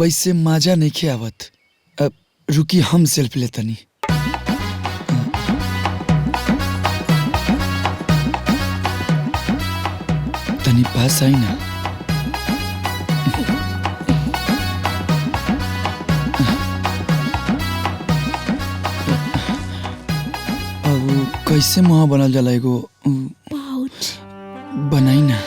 वैसे मजा नहीं आवत। रुकी हम सेल्फी लेतनी। तनी पास आई ना। अब कैसे मुँह बनल जाला एगो पाउच बनाई ना।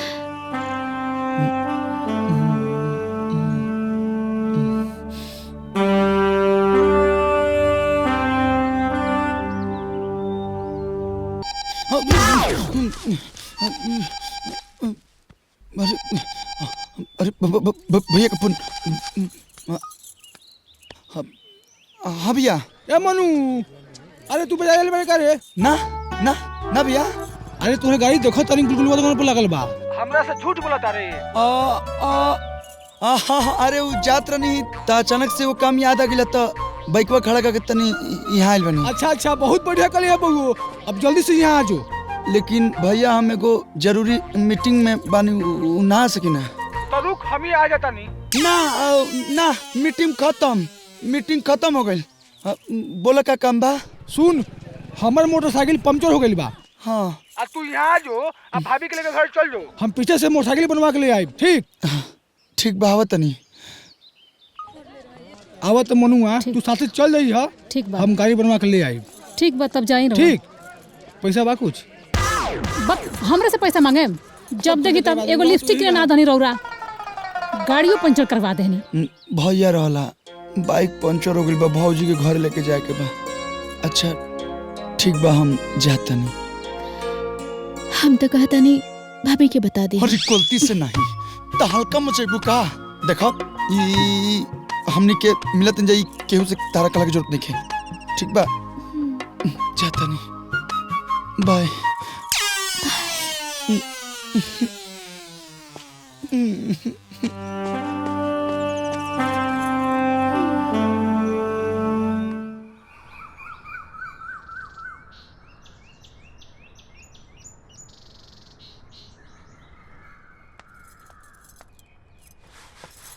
अरे भैया का फोन। हाँ भैया। ए मनु, अरे तू बजा ले का रे? ना ना ना भैया। अरे तोहरे गाड़ी देखो तनी गुलगुलवा दुकान पर लगल बा। हमरा से झूठ बोलता रे। अरे वो जात नहीं त अचानक से वो काम याद आ गया तो बाइकवा खड़ा करके तनी यहाँ आइल बनी। अच्छा बहुत बढ़िया कलिया बहू, अब जल्दी से यहाँ आ जाओ। लेकिन भैया हम एगो जरूरी मीटिंग में बानी, ना आ सकी ना। तो रुक, हम ही आ जाता नहीं। ना मीटिंग खत्म हो गई। बोला का काम बा? सुन, हमर मोटरसाइकिल पंचर हो गई बा। हाँ। अब तू यहाँ आ जो, अब भाभी के लेकर घर चल जो। हम पीछे से मोटरसाइकिल बनवा के ले आए। ठीक बा। आवत नहीं आवत मनुआ, तू साथे चल जाई। हा ठीक बा, हम गाड़ी बनवा के ले आए। ठीक बा, तब जाई। ठीक, पैसा बा कुछ? हमरे से पैसा मांगे? जब देखी तब एगो लिपस्टिक के ना धनी रौरा, गाड़ियों पंचर करवा देनी। भैया रहला बाइक पंचर हो गई बा, भौजी के घर लेके जाए के बा। अच्छा ठीक बा, हम जाता नहीं। हम तो कहता नहीं भाभी के बता दी। अरे गलती से नहीं तो हल्का मचेबू का। देखो हमनी के मिलत न जाई, केहू से तारा कला की जरूरत नहीं है। ठीक बा, जाता नहीं। बाय।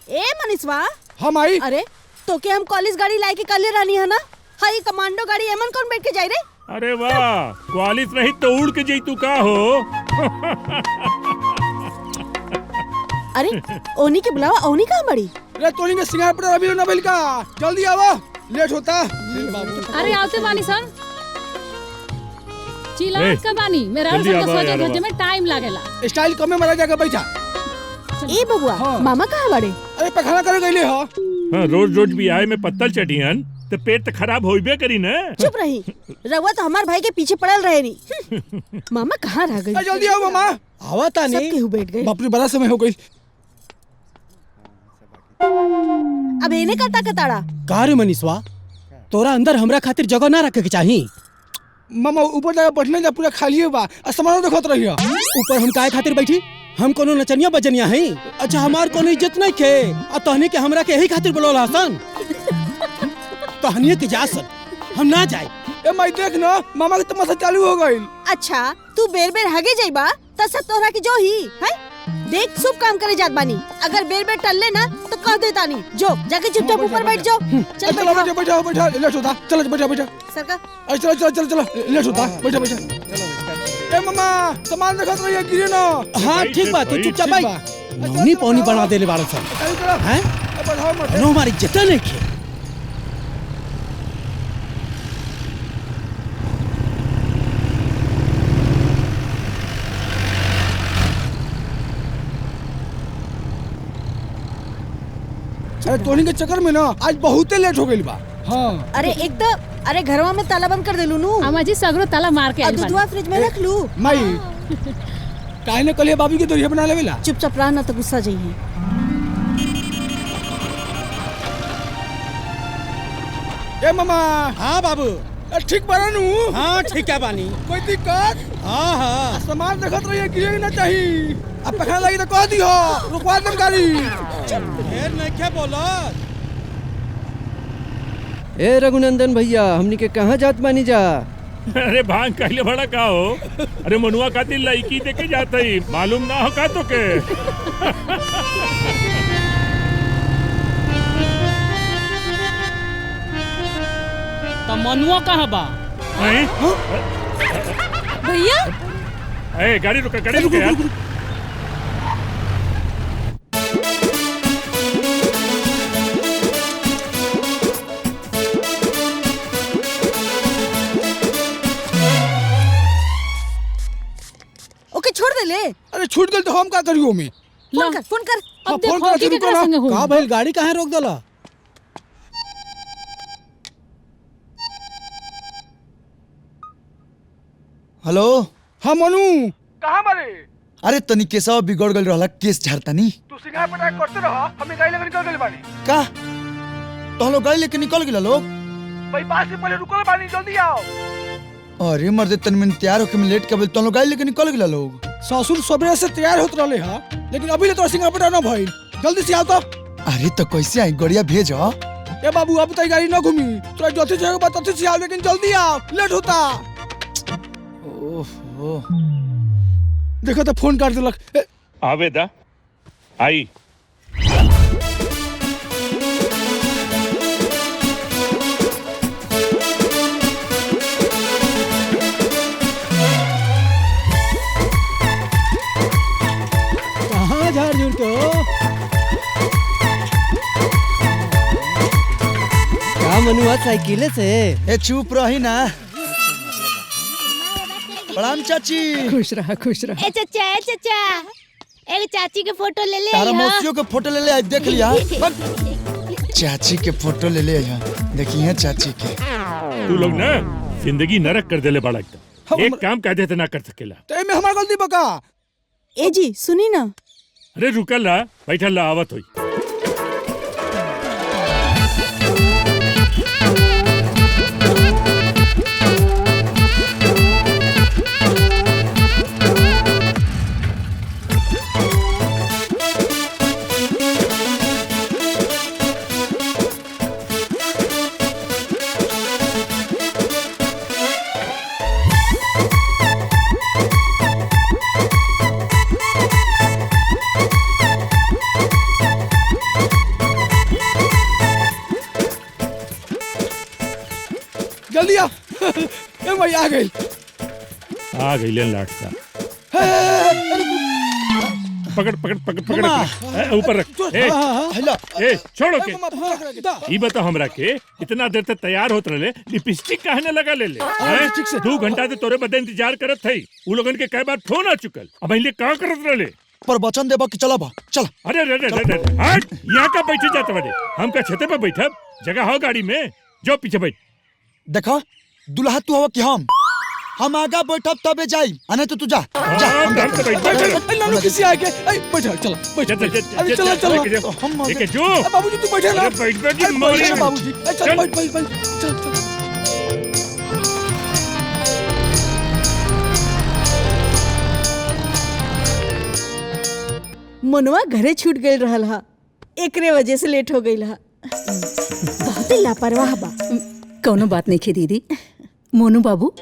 ए मनीषवा। हम आई। अरे तो के हम कॉलेज गाड़ी लाए के कल रानी है ना। हाई कमांडो गाड़ी एमन कौन बैठ के जाई रे? अरे वाह, कॉलेज नहीं तो उड़ के जाई तू का हो। अरे ओनी के बुलावा, ओनी कहाँ बड़ी? अरे तोनी के सिंगार पर अभी ना का, जल्दी आवा, लेट होता। अरे आवते बानी सन, चिल्लात का बानी। मेरा और सब सोचे भेजे में टाइम लागेला। स्टाइल कमे मरा जाके बैठा। ए बबुआ, मामा कहाँ बड़े? अरे पखाना करे गईले हो। हां, रोज भी आए में पत्तल चटियन तो पेट तो खराब होइबे करी ना। चुप रही, रउआ तो हमार भाई के पीछे पड़ल रहे नहीं। मामा कहाँ रह गई? जल्दी आओ मामा। आवता नहीं, सब केहू बैठ गए। बाप रे, बड़ा समय हो गई। अब एने का ताकताड़ा का रे मनीषवा, तोरा अंदर हमरा खातिर जगह ना रखे के चाही। मामा ऊपर जाके बैठने जा, पूरा खाली बा। सामान देखत रहियो। ऊपर हम काहे खातिर बैठी? हम कोनो नचनिया बजनिया हई? अच्छा हमार कोनो इज्जत नहीं खे आ तहनी के हमरा के यही खातिर बोलल हसन। तहनी के जा सन, हम ना जाए। ए माई देख ना, मामा के तमाशा चालू हो गइल। अच्छा तू बेर बेर हगे जाइबा त सब तोहरा के जो ही है। देख शुभ काम करे जात बानी, अगर बेर बेर टल्ले ना तो कह देता नहीं। जो जाके चुपचाप ऊपर बैठ जाओ। चल बैठा, लेट होता। चल बैठा सरका। चलो लेट होता, बैठा। ए मामा, सामान देखत रहिए, गिरे ना। हां ठीक बात है, चुपचाप बैठ। नौनी पौनी बना देले बारन सन हैं। नो हमारी इज्जत नहीं खे। अरे तोनी के चक्कर में ना आज बहुते लेट हो गइल बा। हाँ। अरे एक तो अरे घरवा में ताला बंद कर देलू नु। अम्मा जी सगरो ताला मार के आइल बानी। दूधवा फ्रिज में रख लू। माई काहे ने कलिया बाबू के दोरिया बना लेवेला। चुपचाप रह ना तो गुस्सा जाइए। ए मामा। हाँ बाबू। ठीक बना नू। हाँ ठीक है बानी। कोई दिक्कत? हाँ सामान देखत रहिए, गिरे ना चाहिए। अब पखा लगी तो कह दियो, रुकवा दम गाड़ी। ढेर नहीं क्या बोलो। ए रघुनंदन भैया, हमनी के कहाँ जात बानी जा? अरे भांग कहले बड़ा का हो। अरे मनुआ खातिर लड़की देके जाता ही मालूम ना हो का तो के। तो मनुआ कहाँ बा? हैं? भैया ए गाड़ी रुका यार। ओके छोड़ दे ले। अरे छूट गई तो हम का करियो में? फोन कर फोन कर। अब देखो कि केकरा संगे हो। का भइल गाड़ी काहे रोक देला? हेलो। हाँ मनु कहाँ बारे? अरे तनी केसवा बिगड़ गल रहला, केस झाड़ता नी। तू सिंगार पटाख करते रहा, हमें गाड़ी लेकर निकल गए बानी। का तो लोग गाड़ी लेके निकल गिला लोग। बाईपास से पहले रुको बानी, जल्दी आओ। अरे मर्दे तन में तैयार होके में लेट कबल तो लोग गाड़ी लेके निकल गिला लोग। ससुर सबरे से तैयार होत रहले हा, लेकिन अभी ले तो सिंगार पटा ना भइल। जल्दी से आओ तो। अरे तो कैसे आई, गड़िया भेज। ए बाबू अब तक गाड़ी ना घूमी, तोरा जल्दी से बात अच्छे से आओ, लेकिन जल्दी आओ, लेट होता। ओहो देखो तो फोन कर देलक। आवेदा आई। कहाँ झाड़ झूठ के हो? का मनुआ साइकिले से? ए चुप रही ना। प्रणाम चाची। खुश रहा खुश रहा। ए चचा एक चाची के फोटो ले ले तारा आई मौसियों के फोटो ले ले आई, देख लिया। चाची के फोटो ले ले आई, देखिए चाची के। तू लोग ना जिंदगी नरक कर देले बड़ा एकदम। एक काम कह देते ना कर सकेला। तो में हमार गलती बका। ए जी सुनी ना। अरे रुकल ला, बैठल ला, आवत होई। जल्दी आ। ए भाई आ गई। आ गई ले लाट सा। पकड़ पकड़ पकड़ पकड़ ए, ऊपर रख। ए छोड़ो के। ई बता हमरा के इतना देर तक तैयार होत रहे, लिपस्टिक काहे न लगा ले? 2 घंटा से तोरे बदे इंतजार करत थई। उ लोगन के कई बार फोन आ चुकल। अब पहले का करत रहे? पर वचन देबा कि चला बा चल। अरे हट, यहाँ का बैठे जाते बड़े। हम का छते पे बैठब? जगह हो गाड़ी में, जो पीछे बैठ। देखा दुल्हा तू हो कि हम आगा बैठब तबे जाई, अने तो तू जा जा। हम ए लालू किसी आ के। ए बैठ चल बैठ। अरे चल चल हम लेके जो। बाबूजी तू बैठे ना। बैठ बैठ की बाबूजी चल बैठ बैठ बैठ चल चल। मनुआ घरे छूट गई रहल हा, एकरे वजह से लेट हो गई हा। बहुत ही लापरवाह बा। कौनो बात नहीं खे दीदी। मोनू बाबू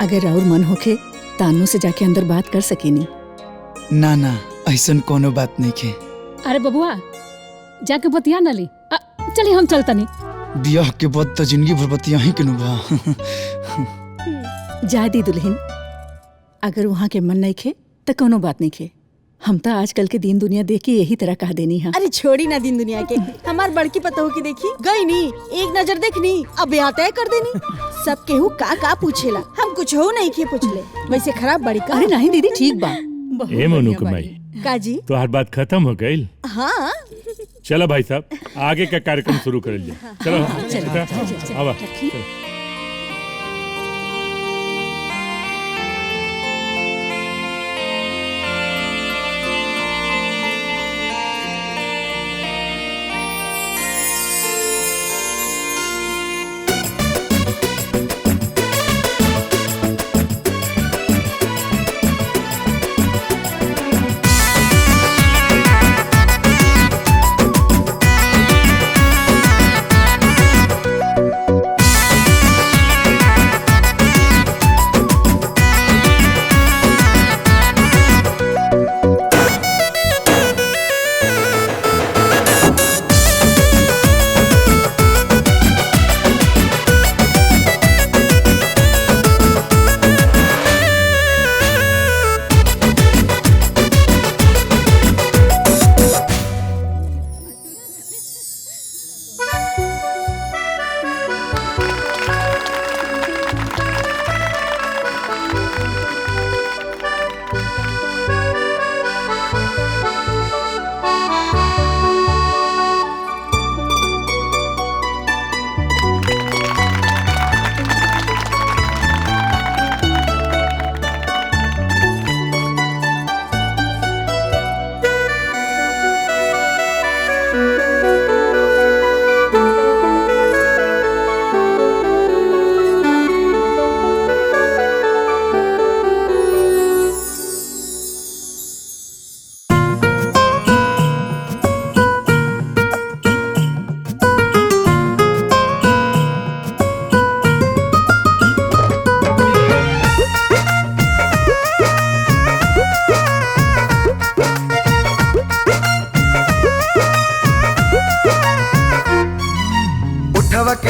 अगर और मन होखे तानू से जाके अंदर बात कर सकेनी। ना ना ऐसन कोनो बात नहीं के। अरे बबुआ जाके बतिया न ली। चलिए हम चलतनी। बियाह के बाद तो जिंदगी भर बतिया ही के नुबा। जा दी दुल्हन, अगर वहाँ के मन नहीं खे तो कोनो बात नहीं खे। हम तो आजकल के दिन दुनिया देख के यही तरह कह देनी है। अरे छोड़ी ना दिन दुनिया के। हमार बड़की पतोह की देखी गई नी, एक नजर देखनी, अब ब्याह तय कर देनी। सब केहू का पूछेला, हम कुछ हो नहीं के पूछले। वैसे खराब बड़ी का। अरे नहीं दीदी ठीक बा। ए मनु कमाई काजी तो हर बात खत्म हो गई। हाँ चलो भाई साहब आगे का कार्यक्रम शुरू कर लिया। चलो आवा।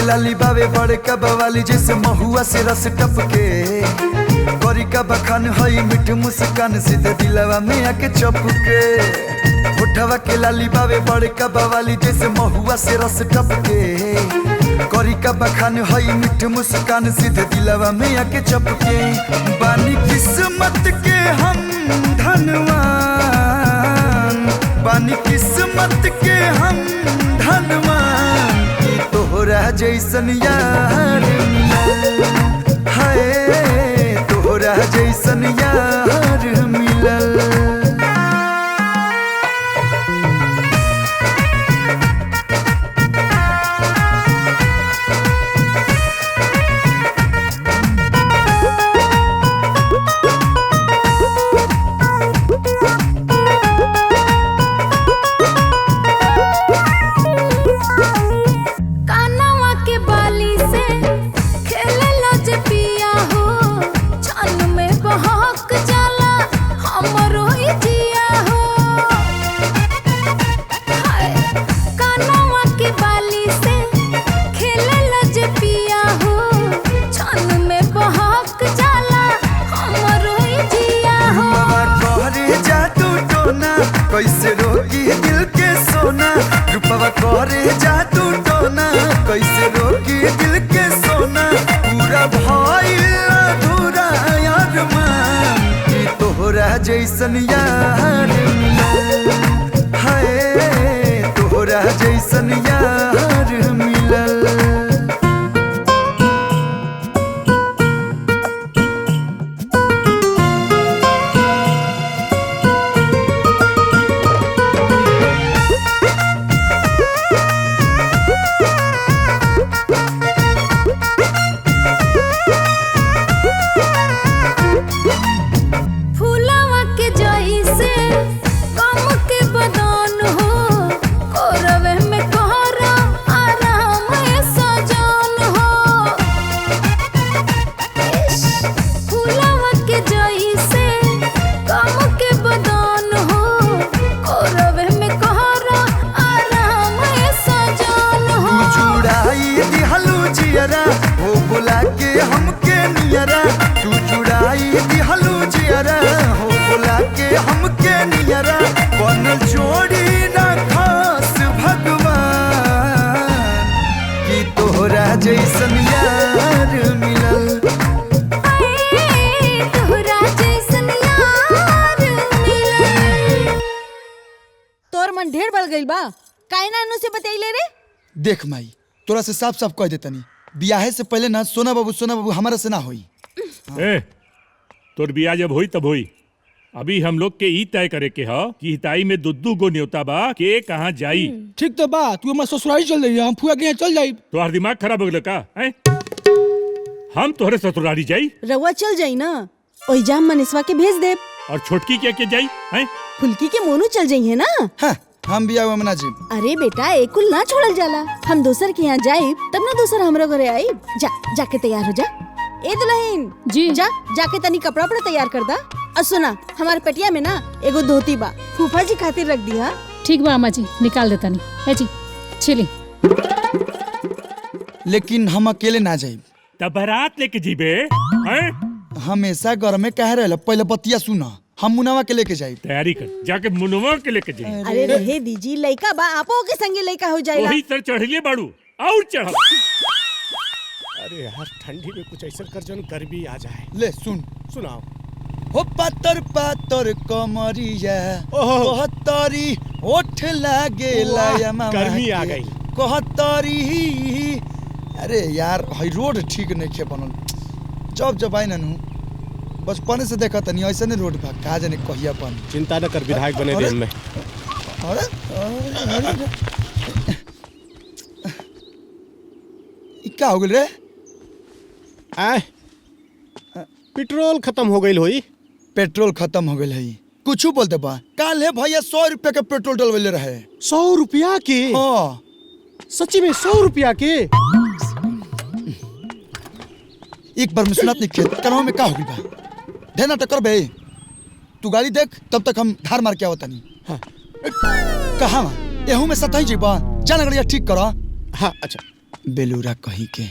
लाली बावे बड़े का बवाली जैसे महुआ से रस टपके गौरी का बखान हई मिठ मुस्कान सीधे दिलवा में आके चपके होठवा के लाली बावे बड़े का बवाली जैसे महुआ से रस टपके गौरी का बखान हई मिठ मुस्कान सीधे दिलवा में आके चपके बानी किस्मत के हम धनवान बानी किस्मत के हम धनवान की तोहरा जैसन यार मिलल हाय तोहरा जैसन यार मिलल कैसे रोकी दिल के सोना रूपवा करे जादू टोना कैसे रोकी दिल के सोना पूरा भइल अधूरा यार मान कि तोहरा जैसन यार मिलल हाय तोहरा जैसन यार मिलल हो बुला के हमके नियरा तू जुड़ाई दिहलू जियरा हो बुला के हमके नियरा बनल जोड़ी ना खास भगवान कि तोहरा जैसन यार मिलल तोहरा जैसन यार मिलल तोर मन ढेर बढ़ गइल बा काहे ना अनु से बतैले रे देख माई तोरा से साफ साफ कह देतनी बियाहे से पहले ना सोना बाबू हमारा से ना होई ए तोर बियाह जब होई तब होई अभी हम लोग के ई तय करे के ह कि हिताई में दुद्दू गो न्योता बा के कहाँ जाई ठीक तो बा तू हमार ससुराली चल जाइए हम फुआ के यहाँ चल जाई तोहार दिमाग खराब हो गया का हैं हम तोहरे ससुराली जाई रउआ चल जाई ना ओई जाम मनीषवा के भेज दे और छोटकी क्या के जाई हैं फुल्की के मोनू चल जाई है ना हाँ, हम बियाह में ना जी अरे बेटा एकुल ना छोड़ल जाला हम दोसर के यहाँ जाई तब ना दोसर हमरा घरे आई जाके तैयार हो जा ए दुल्हन जी जाके तनी कपड़ा उपड़ा तैयार कर दा और सुना हमारे पटिया में ना एगो धोती बा फूफा जी खातिर रख दिया ठीक बा अम्मा जी निकाल देता नहीं है जी छिली लेकिन हम अकेले ना जाइब तब बारात लेके जीबे हैं हमेशा घर में कह रहे पहले बतिया सुना हम मुनवा के लेके जाइब तैयारी कर जाके मुनवा के लेके जाई अरे रहे दीजी लइका बा आपो के संगे लइका हो जाएगा वही सर चढ़लिए बाड़ू और चढ़ अरे यार ठंडी में कुछ ऐसा कर जन गर्मी आ जाए ले सुन सुनाओ हो पातर पातर कमरिया कहतरी ओठ लागे लाया मामा गर्मी आ गई कहतरी अरे यार हई रोड ठीक नहीं खे बनल जब आई ननू बचपन से देखा तनी ऐसा नहीं रोड बा का जाने कहिया पन चिंता न कर विधायक बने दे हमें अरे क्या हो गेल रे आए पेट्रोल खत्म हो गई होई पेट्रोल खत्म हो गई है कुछ बोलते बा काल है भैया 100 रुपया के पेट्रोल डलवले रहे 100 रुपया के हाँ सच्ची में 100 रुपया के एक बार में सुनात नहीं खेत करो में का हो गई बा देना टक्कर बे तू गाड़ी देख तब तक हम धार मार के आवता नहीं हाँ। कहाँ एहू में सताई जी बा जान गड़िया ठीक करो हाँ अच्छा बेलूरा कहीं के।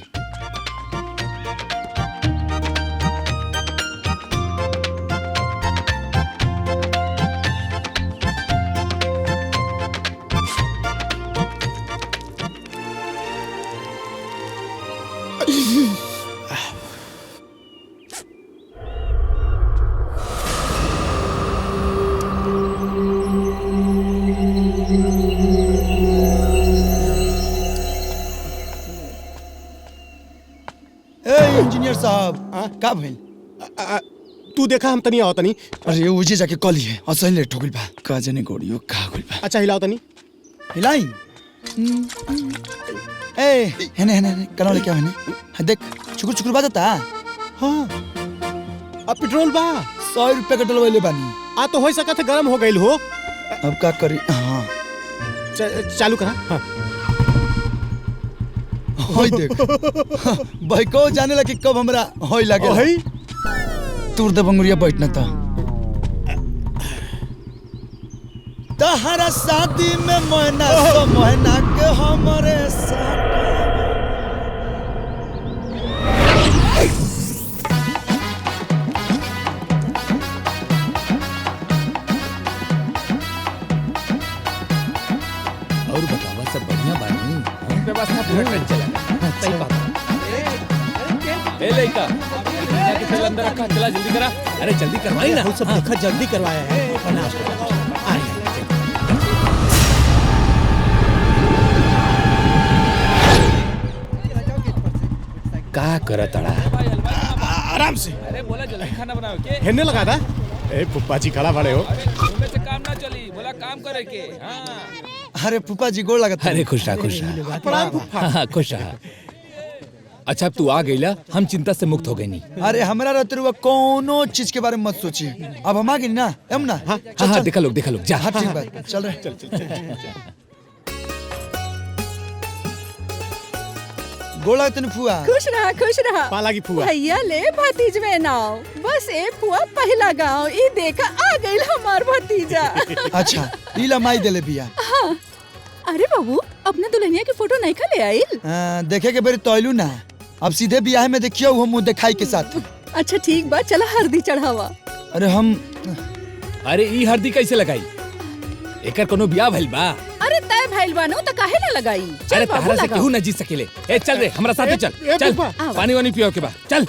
इंजीनियर साहब का भइल? तू देखा हम तनी आओ तनी। अरे उजे जाके कॉल है असली लेट हो गइल बा। का जने गोड़ियो का गइल बा। अच्छा हिलाओ तनी। हिलाई। ए हेने हेने कनो लेके आ हेने। देख चुकुर चुकुर बाजता। हां अब पेट्रोल बा 100 रुपए का डलवाइले बानी। आ तो हो सकत है गरम हो गइल हो। अब का करी? हां चालू करा। हां होई देख भाई को जाने लगे कब हमरा होई लागे होई तूर दे बंगुरिया बैठना था। तहरा शादी में मोहना सो मोहना के हमरे साथ और बतावा सब बढ़िया बानी। व्यवस्था पूरा ट्रेन चला। सही बात ए लइका के चल अंदर रखा। चला जल्दी करा। अरे जल्दी करवाई ना। सब देखा जल्दी करवाया है। का करतड़ा? आराम से। अरे बोला जल्दी खाना बनाओ के। हेने लगा था। ए पुप्पा जी खड़ा बड़े हो। घूमने से काम ना चली। बोला काम करे के। हां अरे फूफा जी गोड़ लगत। अरे खुश रहा। प्रणाम फूफा। हां खुश रहा। अच्छा अब तू आ गईला हम चिंता से मुक्त हो गई नी। अरे हमरा रहते रुआ कोनो चीज के बारे में मत सोचिए। अब हम आ गए ना हम ना। हां देखा लोग जा। हाँ ठीक बात चल रहे। चल गोला तन फुआ। खुश रहा पाला की फुआ। भैया ले भतीज में नाव। बस ए फुआ पहला गांव ई देखा आ गइल हमार भतीजा। अच्छा इला माई देले बिया। हाँ अरे बाबू अपने दुल्हनिया की फोटो नहीं खा ले आइल? देखे के बेरी तोइलू ना। अब सीधे बियाह में देखियो वो मुंह दिखाई के साथ। अच्छा ठीक बा चला हल्दी चढ़ावा। अरे हम अरे ई हल्दी कैसे लगाई? एकर कोनो बियाह भइल बा? अरे तय भइल बानो त काहे ना लगाई? अरे तहरा से केहू न जीत सकेले। ए चल रे हमरा साथे चल। पानी वानी पियो के बा चल।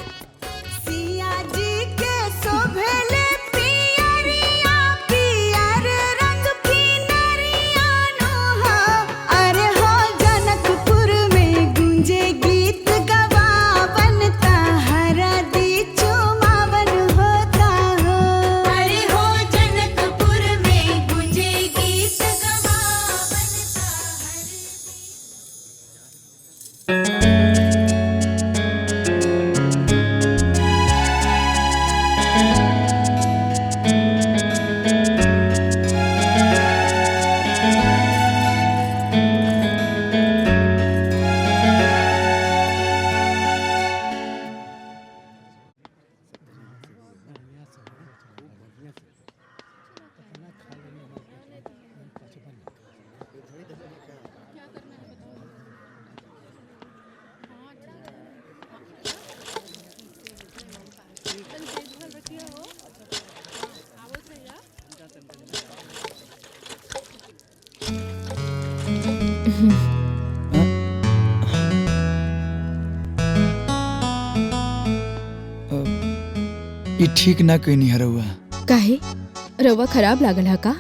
ये ठीक ना कहनी है रउआ। काहे रउआ खराब लागल है का?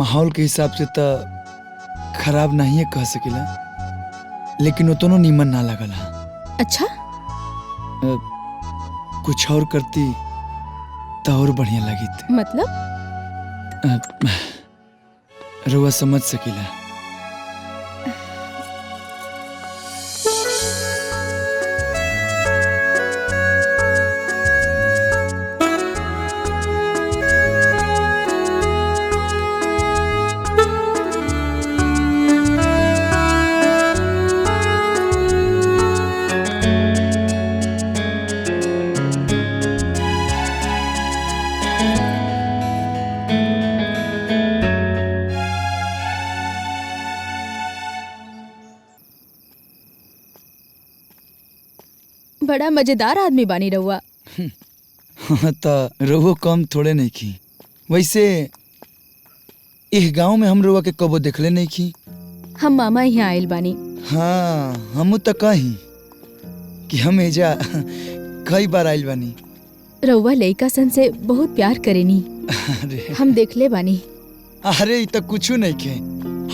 माहौल के हिसाब से तो खराब नहीं है कह सकेला, लेकिन उतनो नीमन ना लगल है। अच्छा कुछ और करती तो और बढ़िया लगी। मतलब रउआ समझ सकेला। बड़ा मजेदार आदमी बानी रहुआ। हाँ तो रहुओ कम थोड़े नहीं की। वैसे इस गांव में हम रहुआ के कबो देखले नहीं की। हम मामा यहाँ आयल बानी। हाँ हम तो कही कि हम एजा कई बार आइल बानी। रहुआ लइका सन से बहुत प्यार करेनी। अरे हम देखले बानी। अरे ई तो कुछ नहीं खे।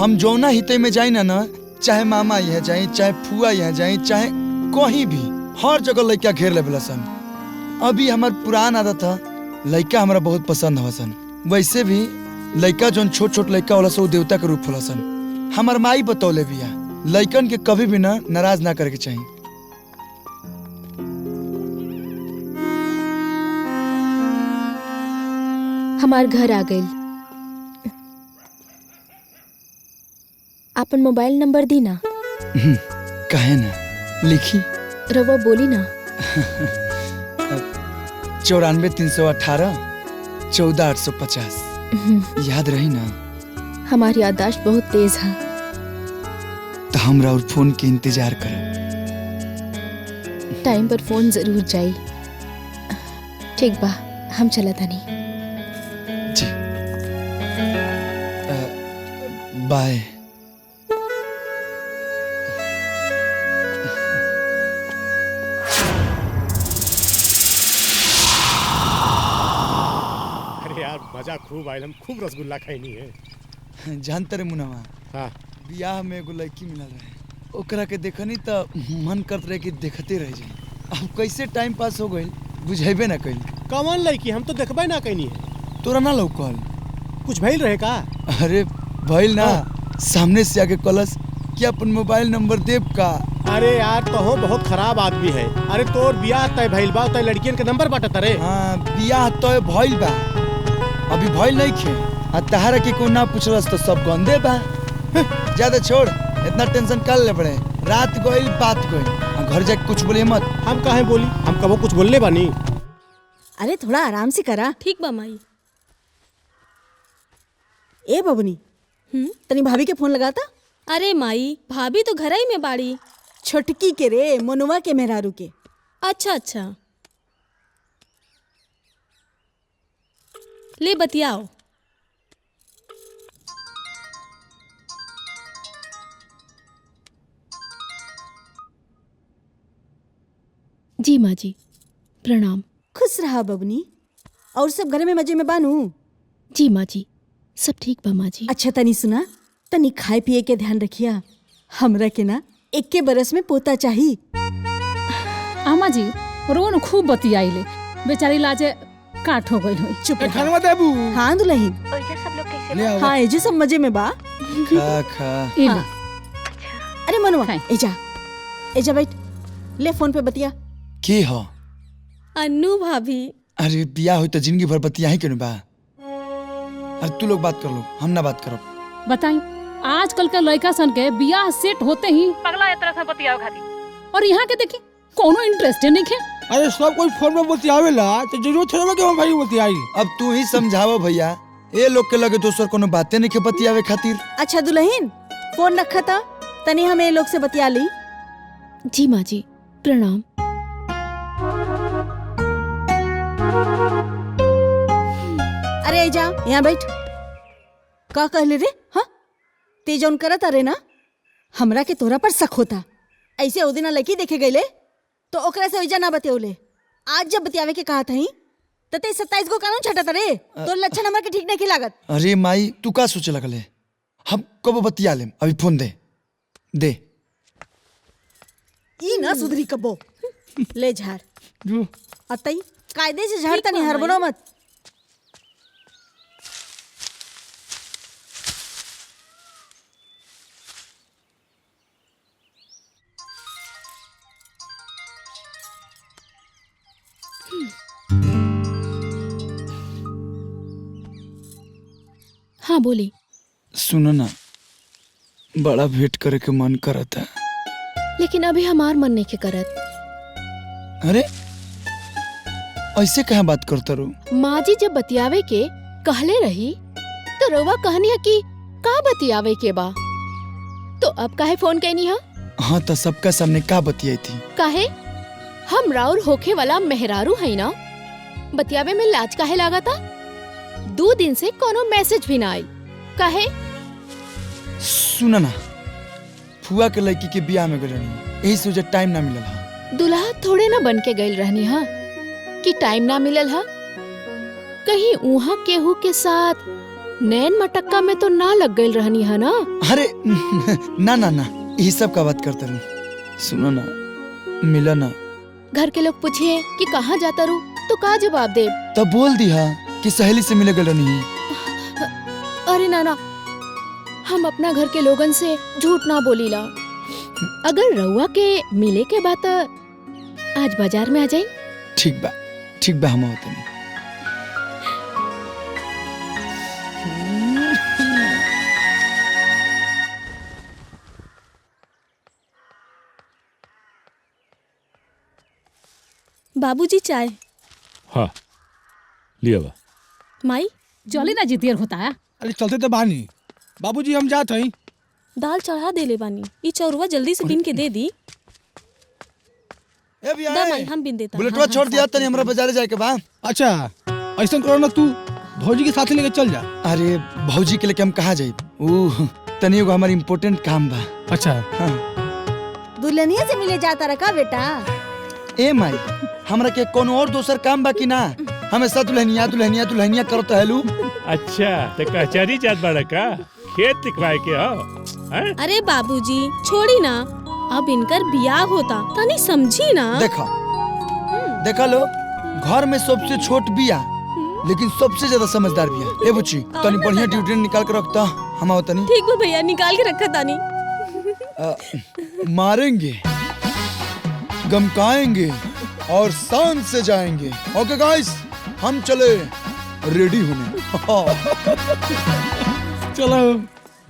हम जौना हिते में जाई ना चाहे मामा यहाँ जाए चाहे फुआ यहाँ जाए चाहे कहीं भी हर जगह लड़का घेर लेवला सन। अभी हमार पुरान आदत था लड़का हमारा बहुत पसंद हवा सन। वैसे भी लड़का जौन छोट छोट लड़का होला सो देवता के रूप होला सन। हमार माई बतौले बिया लड़कन के कभी भी ना नाराज ना करे के चाहिए। हमार घर आ गइल। आपन मोबाइल नंबर दी ना। कहे ना लिखी। रवा बोली ना। 94 318 14 850 याद रही ना। हमारी याददाश्त बहुत तेज है। तो हमरा और फोन के इंतजार करो। टाइम पर फोन जरूर जाई। ठीक बा हम चला तानी। जी बाय। मजा खूब आयल। हम खूब रसगुल्ला खाइनी है। जानते रे मुनवा। हाँ बियाह में एगो लड़की मिलल रहे। ओकरा के देखनी तो मन करत रहे कि देखते रह जाए। अब कैसे टाइम पास हो गइल बुझेबे ना कइल। कौन लड़की? हम तो देखबे ना कइनी है। तोरा ना लौकल? कुछ भइल रहे का? अरे भइल ना। सामने से आके कलस कि अपन मोबाइल नंबर देब का। अरे यार तो हो बहुत खराब आदमी है। अरे तोर बियाह तय भइल बा तय लड़कियन के नंबर बाटत रे। हाँ बियाह तय भइल बा अभी भइल नहीं खे। आ तहारा के को ना पूछलस तो सब गंदे बा। ज्यादा छोड़ इतना टेंशन कर ले पड़े। रात गइल बात गइल घर जाके कुछ बोले मत। हम काहे बोली? हम कबो कुछ बोलले बानी? अरे थोड़ा आराम से करा। ठीक बा माई। ए बबनी तनी भाभी के फोन लगाता। अरे माई भाभी तो घर ही में बाड़ी। छोटकी के रे मनुआ के मेहरारू के। अच्छा अच्छा ले बतियाओ। जी माँ जी प्रणाम। खुश रहा बबनी। और सब घर में मजे में बानू? जी माँ जी सब ठीक बा माँ जी। अच्छा तनी सुना तनी खाए पिए के ध्यान रखिया। हमरा के ना 21 बरस में पोता चाहिए। आमा जी रोन खूब बतियाइले बेचारी लाजे काट हो गई होई। चुप रह। खानवा देबू। हाँ दुल्हन। सब लोग कैसे ले आओ। हाँ एजे सब मजे में बा। खा खा। हाँ। अरे मनुआ एजा बैठ ले फोन पे बतिया। की हो? अन्नू भाभी। अरे बियाह हुई तो जिंदगी भर बतिया ही क्यों बा। अरे तू लोग बात कर लो हम ना बात करो। बताई आजकल के लड़का सन के बियाह सेट होते ही पगला तरह से बतियाओ खाती। और यहाँ के देखी कोनो इंटरेस्ट नहीं है। अरे सब कोई फोन में बतियावेला तो जरूरत है कि हम भाई बतियाई। अब तू ही समझावो भैया। ए लोग के लगे दोसर कोनो बातें नहीं के बतियावे खातिर। अच्छा दुल्हन फोन रखा था तनी हम ए लोग से बतिया ली। जी माँ जी प्रणाम। अरे एजा यहाँ बैठ। का कहले रे? हाँ ते जौन करत अरे ना हमरा के तोरा पर शक होता। ऐसे ओ दिना लड़की देखे गईले तो ओकरा से ओइजा ना बतियोले। आज जब बतियावे के कहा थई त ते 27 गो कानून छटत रे। तो लक्षण हमरा के ठीक नहीं लागत। अरे माई तू का सोचे लगले? हम कब बतिया लेम। अभी फोन दे दे। ई ना सुधरी कबो। ले झाड़ अतई कायदे से झाड़ तनी हरबनो मत। हाँ बोली। सुनो ना बड़ा भेंट करे के मन करता। लेकिन अभी हमार मन नहीं के करत। अरे ऐसे कहाँ बात करता रो? माँ जी जब बतियावे के कहले रही तो रउआ कहनी है कि का बतियावे के बा। तो अब काहे फोन कैनी है? हाँ तो सबका सामने का बतियाई थी? काहे? हम राउर होखे वाला मेहरारू है ना, बतियावे में लाज काहे लागा था? 2 दिन से कोनो मैसेज भी ना आई, काहे? सुना ना, फुआ के लड़की के बियाह में गई रहनी, यही से मुझे टाइम ना मिलल हा। दुल्हा थोड़े ना बन के गई रहनी हा कि टाइम ना मिलल हा। कहीं उहा केहू के साथ नैन मटक्का में तो ना लग गई रहनी है ना? अरे ना ना ना, यही सब का बात करते रहूं। सुनो ना, मिला ना। घर के लोग पूछे कि कहाँ जाता रू तो का जवाब दे? तब बोल दिया कि सहेली से मिले गल नहीं। अरे नाना, हम अपना घर के लोगन से झूठ ना बोलीला। अगर रउआ के मिले के बात आज बाजार में आ जाई। ठीक बा हम आवत नहीं। बाबूजी चाय। हाँ लिया बा। माई चली ना जी, देर होता है। अरे चलते तो बानी बाबूजी, हम जात हई। दाल चढ़ा दे ले बानी, ई चौरुआ जल्दी से बिन के दे दी। ए भैया, दा माई हम बिन देता। बुलेटवा छोड़ दिया तनी, हमरा बाजारे जाए के बा। अच्छा ऐसा करो ना, तू भौजी के साथ लेके चल जा। अरे भौजी के लेके हम कहाँ जाए? तनी एगो हमारी इम्पोर्टेंट काम बा। अच्छा हाँ। दुल्हनिया से मिले जाता रखा बेटा? ए माई, हमरा के कोनो और दोसर काम बा कि ना? हमेशा दुल्हनिया दुल्हनिया दुल्हनिया करत हेलू। अच्छा तो कचहरी जात बाड़ा का? खेत लिखवाए के हो? अरे बाबूजी छोड़ी ना, अब इनकर बियाह होता तनी समझी ना। देखा लो, घर में सबसे छोट बिया लेकिन सबसे ज्यादा समझदार बिया। ए बुच्ची, तनी बढ़िया ड्यूटी निकाल के रखता, हम आओ तनी। ठीक बा भैया, निकाल के रखा तानी। मारेंगे, गमकाएंगे और शान से जाएंगे। ओके गाइस, हम चले रेडी होने। चलो।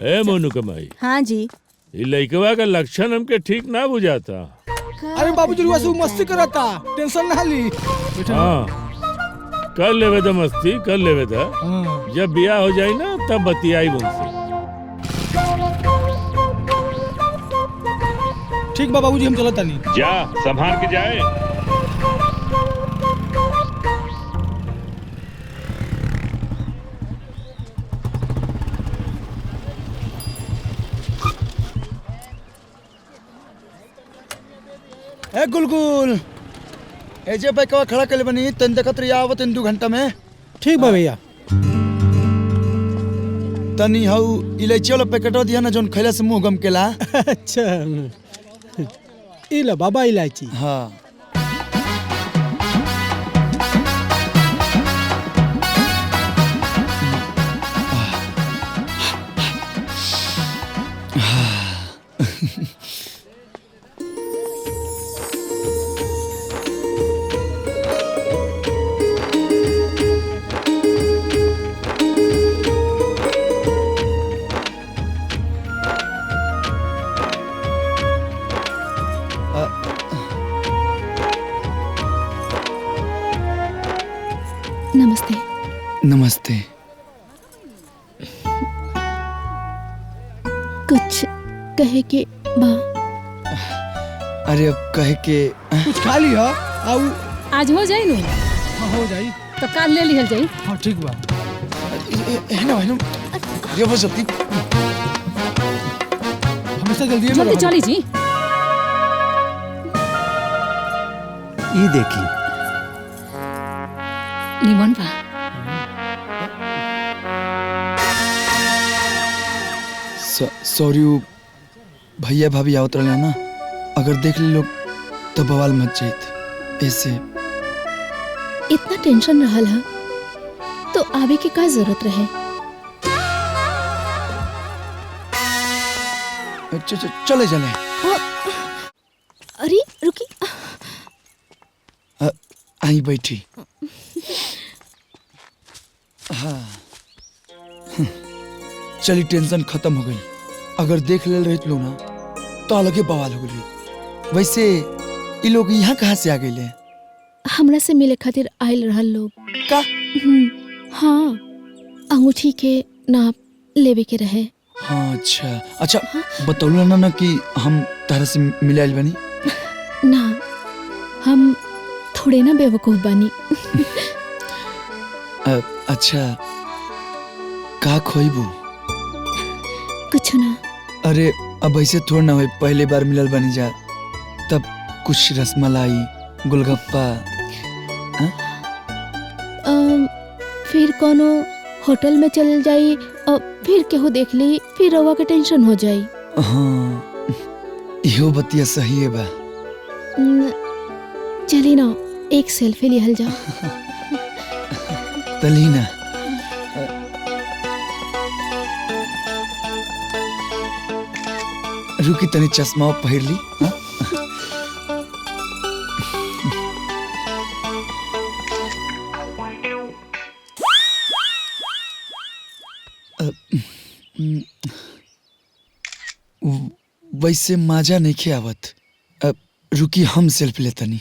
ए मोनू कमाई। हाँ जी। ये लइकवा का लक्षण हमके ठीक ना बुझाता। अरे बाबूजी रुआ से मस्ती करता, टेंशन ना ली। हाँ कर लेवे दा मस्ती, कर लेवे दा। जब बियाह हो जाए ना तब बतियाई उनसे। ठीक बा बाबूजी, हम चलता नहीं। जा संभाल के जाए। ए गुलगुल, ए जे बाइकवा खड़ा कर बनी, तन देखत रही आवत इन 2 घंटा में। ठीक बा भैया। तनी हऊ इलायची वाला पैकेटवा दिया ना, जोन खैला से मुंह गम केला। अच्छा ई ला बाबा इलायची। हाँ नमस्ते। नमस्ते। कुछ कहे के बा? अरे अब कहे के कुछ खा लिया आउ। आज हो जाई नु? हाँ हो जाई। तो काल ले लिहल जाई। हाँ ठीक बा। है ना ये बस जल्दी, हमेशा जल्दी जल्दी चली जी। ये देखी निमन बा। सॉरी, भैया भाभी आवत रहे ना, अगर देख ले लोग तो बवाल मच जाइत। ऐसे इतना टेंशन रहल है तो आवे के का जरूरत रहे? चले चले। अरे रुकी। आई बैठी। हाँ चली, टेंशन खत्म हो गई। अगर देख ले रहे लोग ना तो अलगे बवाल हो गई। वैसे ये लोग यहाँ कहाँ से आ गए? हमरा से मिले खातिर आयल रहल लोग का? हाँ, अंगूठी के नाप लेवे के रहे। हाँ अच्छा, बतौला ना कि हम तारा से मिले आइल बनी। ना, हम थोड़े ना बेवकूफ बानी। अच्छा का खोइबू? कुछ ना। अरे अब ऐसे थोड़ा ना हो, पहले बार मिलल बनी जा, तब कुछ रसमलाई गोलगप्पा। फिर कोनो होटल में चल जाई, फिर केहू देख ली, फिर रवा के टेंशन हो जाई। हाँ इहो बतिया सही है बा। चली ना एक सेल्फी लिहल जा। तली ना। रुकी तनी चश्मा पहिर ली। हाँ? वैसे मजा नहीं खे आवत। रुकी हम सेल्फी ले तनी।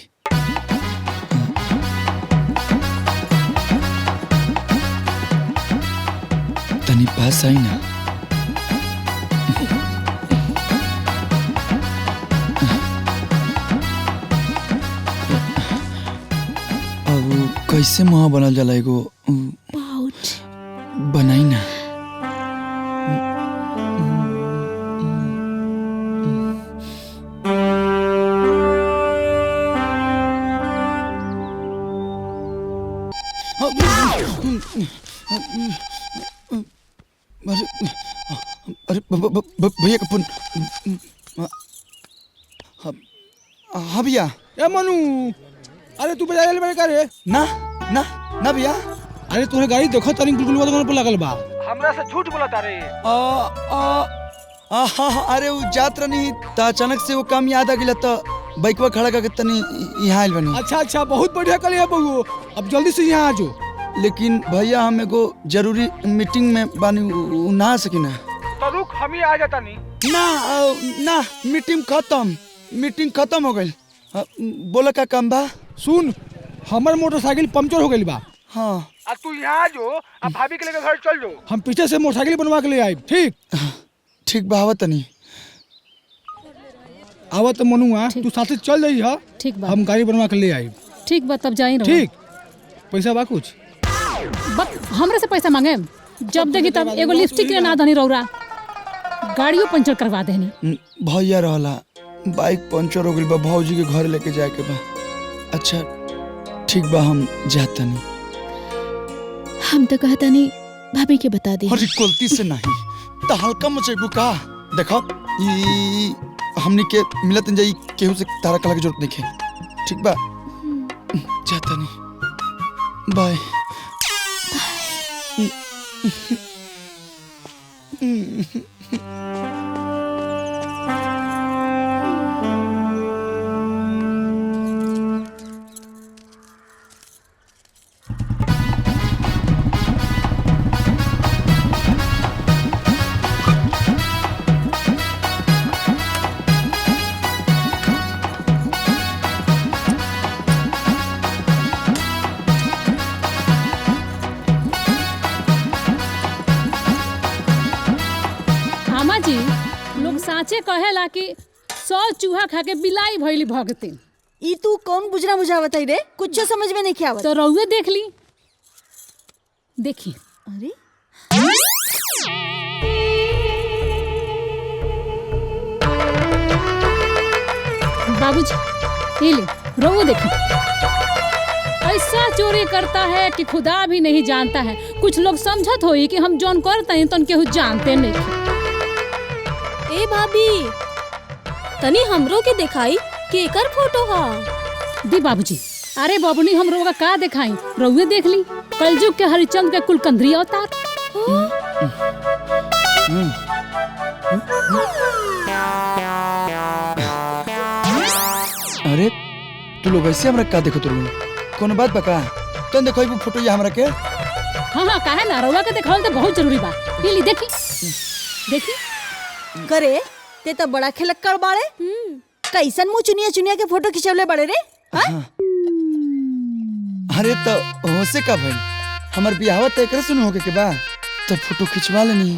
तनी पास आई ना। अब कैसे मुँह बनल जाला एगो बनाई ना। अरे भैया का फोन। हाँ भैया। ए मनु, अरे तू बजा ले का रे? ना ना ना भैया। अरे तोहरे गाड़ी देखो तनी गुलगुलवा दुकान पर लागल बा। हमरा से झूठ बोलता रे। अरे वो जात रही त अचानक से वो काम याद आ गया, तो बाइकवा खड़ा करके तनी यहाँ आइल बनी। अच्छा बहुत बढ़िया कलिया बहू, अब जल्दी से यहाँ आ जाओ। लेकिन भैया हम एगो जरूरी मीटिंग में बानी, ना आ सकी ना। तो रुक हम ही आ जाता नहीं। ना मीटिंग खत्म हो गई। बोला का काम बा? सुन, हमार मोटरसाइकिल पंचर हो गई बा। हाँ अब तू यहाँ आ जो, अब भाभी के लेकर घर चल जो। हम पीछे से मोटरसाइकिल बनवा के ले आए। ठीक बा, आवत नहीं। आवत मनुआ, तू साथ चल जाई। हा ठीक बा, हम गाड़ी बनवा के ले आए। ठीक बा, तब जाई। ठीक, पैसा बा कुछ? हमरे से पैसा मांगे? जब देखी तब एगो लिपस्टिक के ना धनी रौरा, गाड़ियों पंचर करवा देनी। भैया रहला बाइक पंचर हो गई बा, भौजी के घर लेके जाए के बा। अच्छा ठीक बा, हम जाता नहीं। हम तो कहता नहीं भाभी के बता दी। अरे गलती से नहीं तो हल्का मचेबू का। देखो ई हमनी के मिलत जाई, केहू से तारा कला की जरूरत नहीं है। ठीक बा, जाता नहीं। बाय। लोग साचे कहेला कि 100 चूहा खा के बिलाई भइली भगती। ई तू कौन बुझना बुझावत है रे? कुछ समझ में नहीं आवत। तो रउए देख ली। देखी। अरे बाबूजी ये ले, रउए देखी। ऐसा चोरी करता है कि खुदा भी नहीं जानता है। कुछ लोग समझत होई कि हम जौन करते हैं तो केहू जानते नहीं। ए भाभी, तनी हमरो के दिखाई कि एकर फोटो हा। दी बाबूजी। अरे बाबूनी हम रोगा का दिखाई, रउए देख ली। कलयुग के हरिचंद के कुलकंदरी अवतार। अरे तू लोग ऐसे हमरा का देखो? तुम कौन बात बका? तुम देखो ये फोटो ये हमरा के। हाँ काहे ना, रउआ के दिखावल तो बहुत जरूरी बा। ये ली देखी देखी। करे ते तो बड़ा खिलक्कड़ बाड़े। कैसन मुँह चुनिया चुनिया के फोटो खिंचवले बड़े रे? अरे तो होसे का भाई, हमार बियाह तो एकरे सुन होके के बा, तो फोटो खिंचवा लेनी।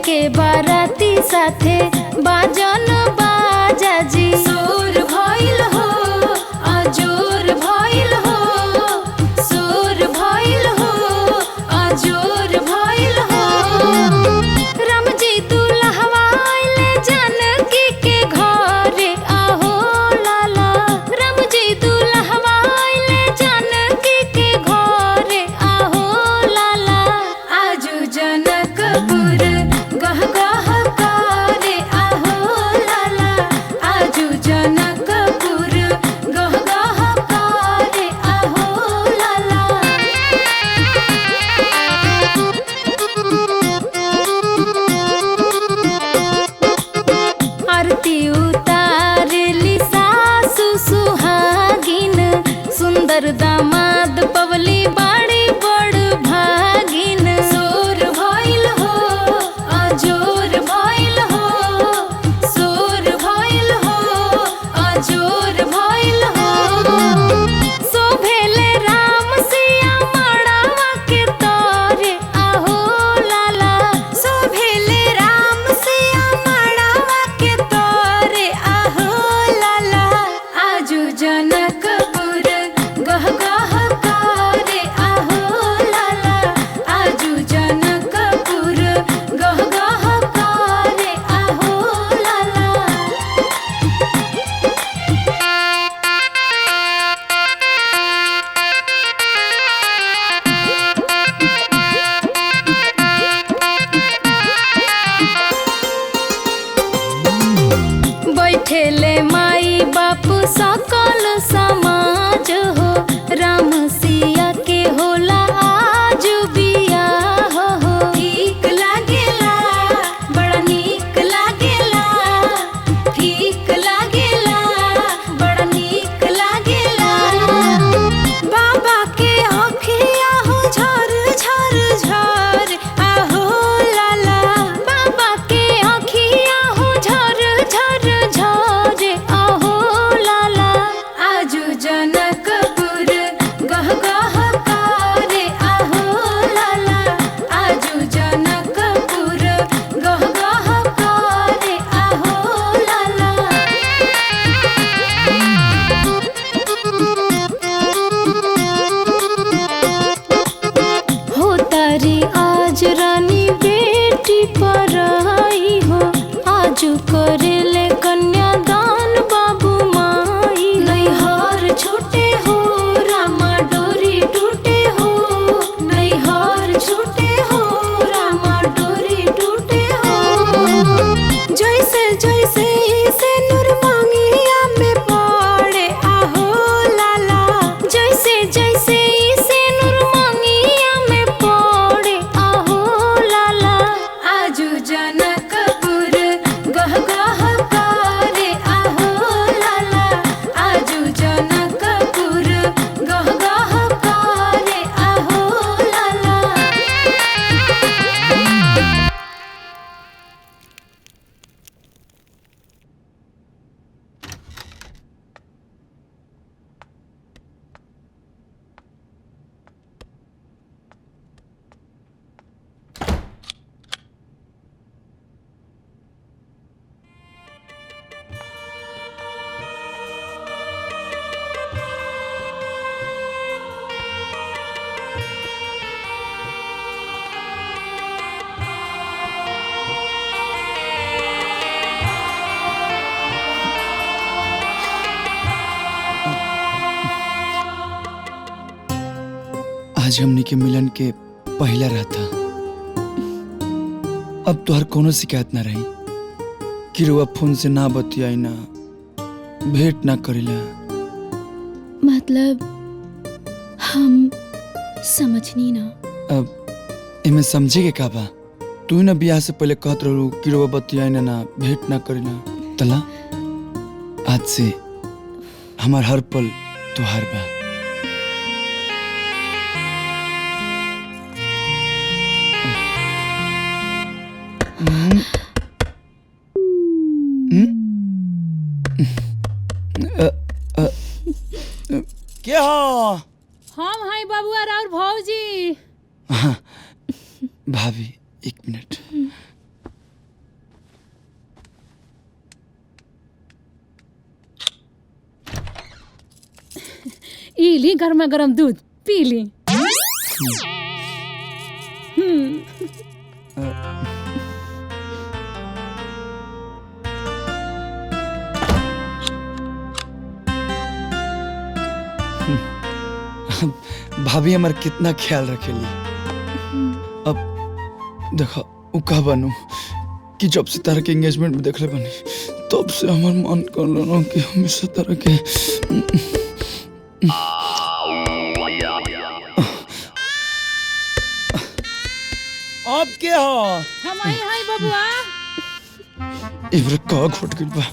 के बाराती साथे बाजन बाजा जी सुर भइल हो अजोर भइल हो सुर भइल हो अजोर भइल हो राम जी दुल्हवा आइले जानकी के घरे आहो लाला राम जी दुल्हवा आइले जानकी के घरे आहो लाला आजू जनकपुर गह गह करे आहो लाला आजू जनकपुर गह गह करे आहो लाला आरती उतारली सासु सुहागिन सुंदर दामाद पवली बाड़ी बड़ भागिन सोर भइल हो अजोर भइल हो सोर भइल हो अजोर भइल हो शोभेले राम सिया मड़ावा के तोरे आहो लाला शोभेले राम सिया मड़ावा के तोरे आहो लाला आजू जनकपुर गह गह करे आहो लाला आजू जनकपुर गह गह करे आहो लाला बैठेले माई बापू सकल समाज हो राम सिया के होला आज बियाह हो ठीक लागेला बड़ा नीक लागेला ठीक लागेला बड़ा नीक लागेला बाबा के आँखिया हो झर झर झर आहो लाला बाबा के आँखिया हो झर झर झर आहो लाला आजू जनकपुर गह गह करे आहो लाला आजू जनकपुर गह गह करे आहो लाला हो तारी आज रानी बेटी पर आई हो आजू करेले कन्यादान बाबू माई नैहर छूटे हो रामा डोरी टूटे हो नैहर छूटे हो रामा डोरी टूटे हो जैसे जैसे से नूर मांगिया में पड़े आहो लाला जैसे जैसे से नूर मांगिया में पड़े आहो लाला आजू जनकपुर गह गह करे आहो लाला आजू जनकपुर गह गह करे आहो लाला आज हमनी के मिलन के पहला रात था। अब तोहर कोनो शिकायत ना रही कि रुआ फोन से ना बतियाई ना भेंट ना करेला। मतलब हम समझनी ना। अब एमे समझे के का बा? तू ना बियाह से पहले कहत रहू कि रुआ बतियाई ना भेंट ना करेला। तला आज से हमार हर पल तुहार बा। क्या हो? हम हाय बाबुआ और भौजी। हाँ, भाभी एक मिनट। ई ली गर्मा गर्म दूध पी ली। भाभी हमार कितना ख्याल रखेली। अब देखो उ का बनू कि जब से तारा के एंगेजमेंट में देखले बनी तब से हमार मन कर लो कि हमेशा तारा के अब के हो हम आई हाय बबुआ। इबरे का घोट गइल बा।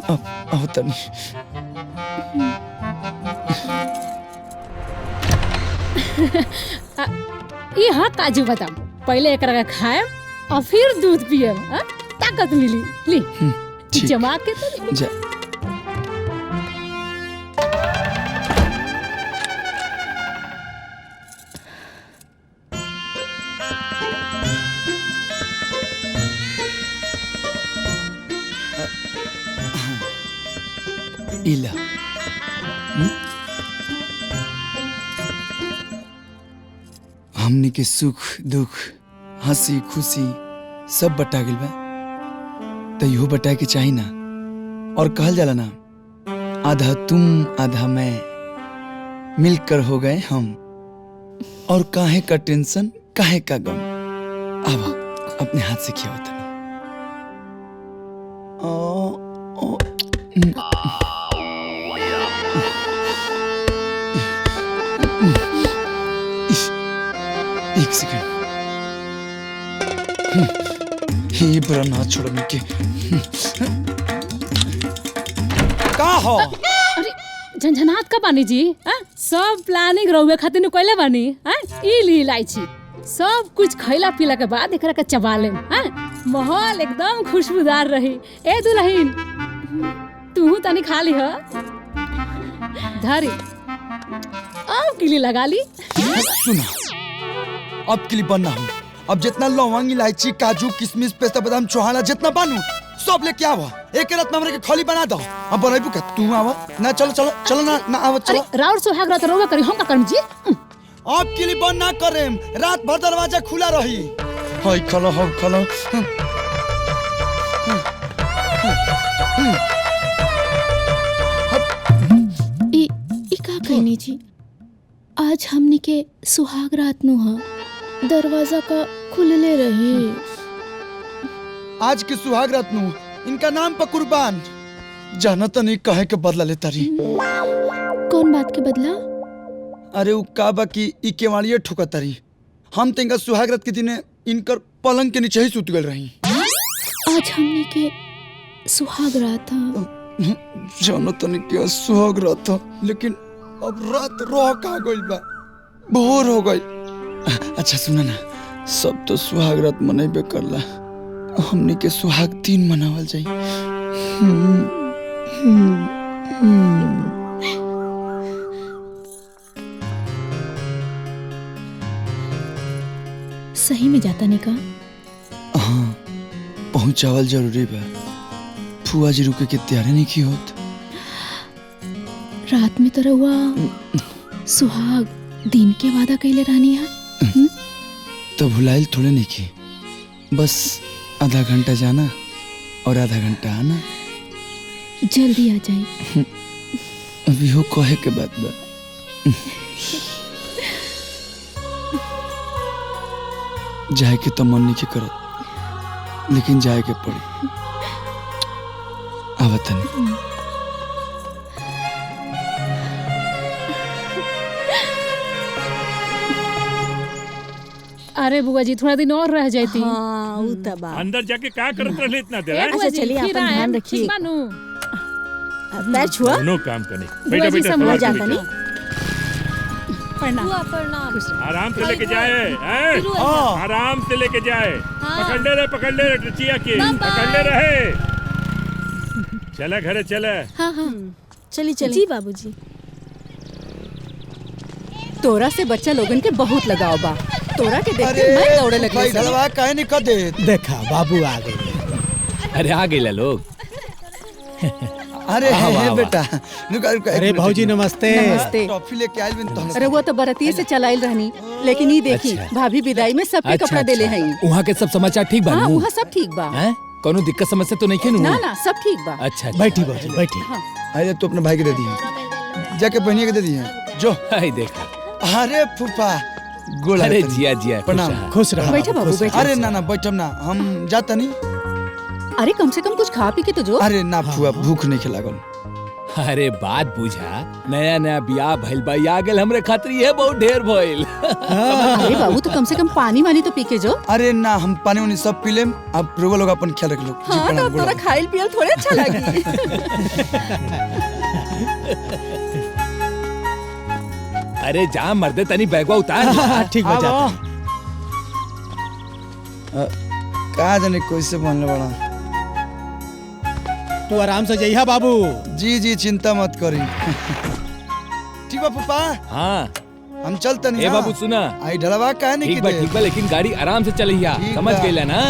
अब तनी ये हाँ काजू बादाम पहले एक रगा खाए और फिर दूध पिए ताकत मिली। ली ठीक। जमा के तो जा इला हमनी के सुख दुख हंसी खुशी सब बटा गइल बा तो इहो बटाए के चाही ना। और कहल जाला ना आधा तुम आधा मैं मिलकर हो गए हम। और काहे का टेंशन काहे का गम। अब अपने हाथ से किया होता एक सेकंड ये बुरा ना छोड़ो मिके। का हो अरे झंझनात का बानी जी सब प्लानिंग रहुए खातिर नु कइले बानी ई ली इलायची सब कुछ खैला पीला के बाद एकरा के चबा लेम माहौल एकदम खुशबूदार रही। ए दुल्हन तू तनी खा ली ह धारी अब किली लगा ली। सुना अब के लिए बनना हूँ। अब जितना लौंग इलायची काजू किशमिश पेस्ता बादाम चौहाना जितना बानू सब लेके आवा। एक रात में हमरे के खली बना दो। अब बनाइबू का तू आवा ना। चलो चलो चलो ना ना आवा चलो। राउर सुहाग रात रोवा करी हम का करम जी। अब के लिए बंद ना करेम रात भर दरवाजा खुला रही। हाय खलो हो खलो। ई का कहनी जी आज हमनी के सुहाग रात नु हा दरवाजा का खुलले रही। आज के सुहाग रात नु इनका नाम पर कुर्बान जाना तो नहीं कहे के बदला लेता रही। कौन बात के बदला? अरे वो का बा की ई केवाड़िए ठुकता रही। हम तेंगा सुहाग रात के दिने इनकर पलंग के नीचे ही सुत गल रही। आज हमनी के सुहाग रात था। जानो तो नहीं क्या सुहाग रात था लेकिन अब रात रोह का गइल बा भोर हो गई। अच्छा सुना ना सब तो सुहाग रात मनेबे करला हमनी के सुहाग दिन मनावल जाई। सही में जाता नहीं का? हाँ पहुंचावल जरूरी बा। फुआ जी रुके के तैयारी नहीं की होत। रात में तो रहुआ सुहाग दिन के वादा कैले रहनी है। तो भुलाइल थोड़े नहीं की। बस आधा घंटा जाना और आधा घंटा आना। जल्दी आ जाए। अभी हो कहे के बात बा। जाए के तो मन नहीं के करत लेकिन जाए के पड़ी। आवतनी अरे बुआ जी थोड़ा दिन और रह जाती। हाँ उ त बा। अंदर जाके क्या करत रहे इतना देर? अच्छा चलिए अपन ध्यान रखिए। पैर छुआ दोनों काम करने। बुआ जी संभल जाता नहीं। प्रणाम। आराम से लेके जाए हैं? आराम से लेके जाए। पकड़ ले टचिया की पकड़ ले रहे। चले घरे चले। हाँ हाँ चली चली। जी बाबूजी। तोरा से बच्चा लोगन के बहुत लगाव बा। तोरा के देख के मैं दौड़े लगली। भाई ढलवा काहे नहीं कर दे। देखा बाबू आ गए। अरे आ गए लोग। अरे वाह, वाह, हे वाह। बेटा रुका रुका अरे भौजी नमस्ते। नमस्ते। टॉफी लेके आइल बिन तो रउआ तो बरतिये से चलाइल रहनी, लेकिन ये देखी अच्छा। भाभी विदाई में सबके कपड़ा देले हैं। वहाँ के सब समाचार ठीक बा हाँ नु? वहाँ सब ठीक बा। हैं? कोनो दिक्कत समस्या तो नहीं है नु? ना ना सब ठीक बा। अच्छा बैठी भौजी बैठी। अरे तू अपने भाई के दे दिए, जाके बहनिया के दे दिए जो। हाय देखा। अरे फूफा गोला अरे जिया जिया प्रणाम। खुश रहा। बैठे बाबू, खुश रहा। बैठे। अरे ना ना बैठम ना, हम जाता नहीं। अरे कम से कम कुछ खा पी के तो जो। अरे ना फुआ भूख नहीं खिलागल। अरे बात बुझा, नया नया बियाह भइल बा, आ गेल हमरे खातिर ये बहुत ढेर भइल। अरे बाबू तो कम से कम पानी वानी तो पी के जो। अरे ना हम पानी वानी सब पी लेम, अब रोवा लोग अपन ख्याल रख लो। जी, हाँ प्रणाम, तो तोरा खाइल पियल थोड़े अच्छा लगी। अरे जा मर्दे तनी बैगवा उतार। ठीक बा जाता। का जाने कैसे बनले बड़ा। तू आराम से जइहा बाबू। जी जी चिंता मत करी। ठीक बा पापा, हाँ हम चलते नहीं। ए बाबू सुना, आई ढलवा काहे नहीं ठीक बा ठीक बा, लेकिन गाड़ी आराम से चलिया, ठीक समझ बा। गइला ना?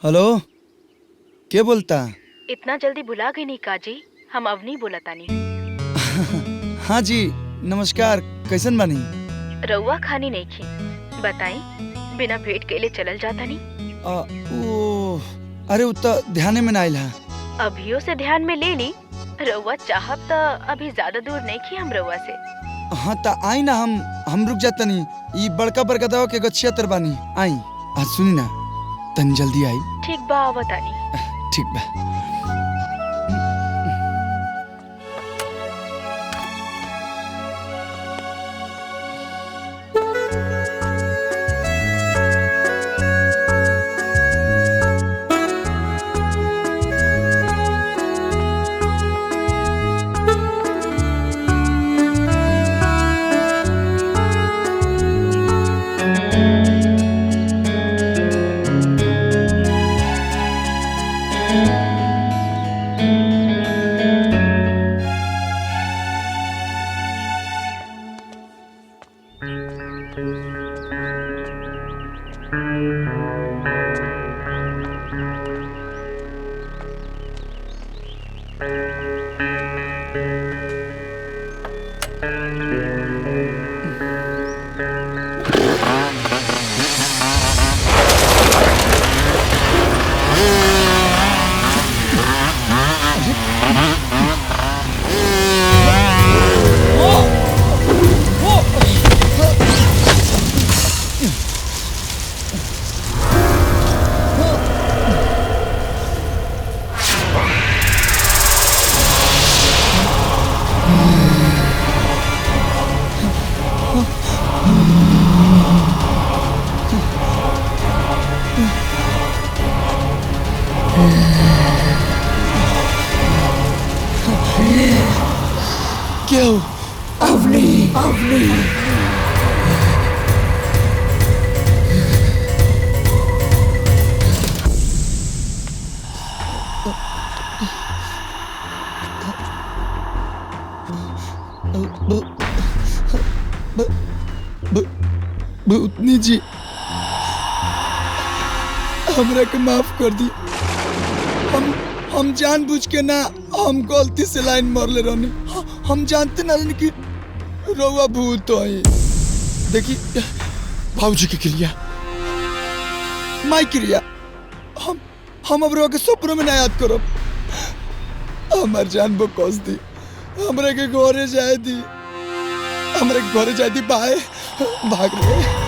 हेलो, के बोलता? इतना जल्दी भुला गई नहीं काजी, हम अवनी बोला तानी। हाँ जी नमस्कार, कैसन बानी? रउआ खानी नहीं खी, बताई बिना भेंट के लिए चलल जाता नहीं। अरे उ त ध्यान में ना आइल है। अभियो से ध्यान में ले ली, रउआ चाहब त अभी ज्यादा दूर नहीं खी हम रउआ से। हाँ त आई ना, हम रुक जाता नहीं। ई बड़का बड़का दवा के गछिया तर बानी, आई। आज सुनी ना, तन जल्दी आई। ठीक बा बतानी। ठीक बा। क्यों? अवनी, अवनी। भूतनी जी, हमरा के माफ कर दी। हम जानबूझ के ना, हम गलती से लाइन मारले रहनी। हम जानते ना रहनी कि रउआ भूत है। देखी भाऊजी की क्रिया, माई क्रिया, हम अब रउआ के सपनों में ना याद करब। हमार जान बो कस दी, हमरा के घरे जाए दी, हमरा के घरे जाए दी। बाय भाग रहे।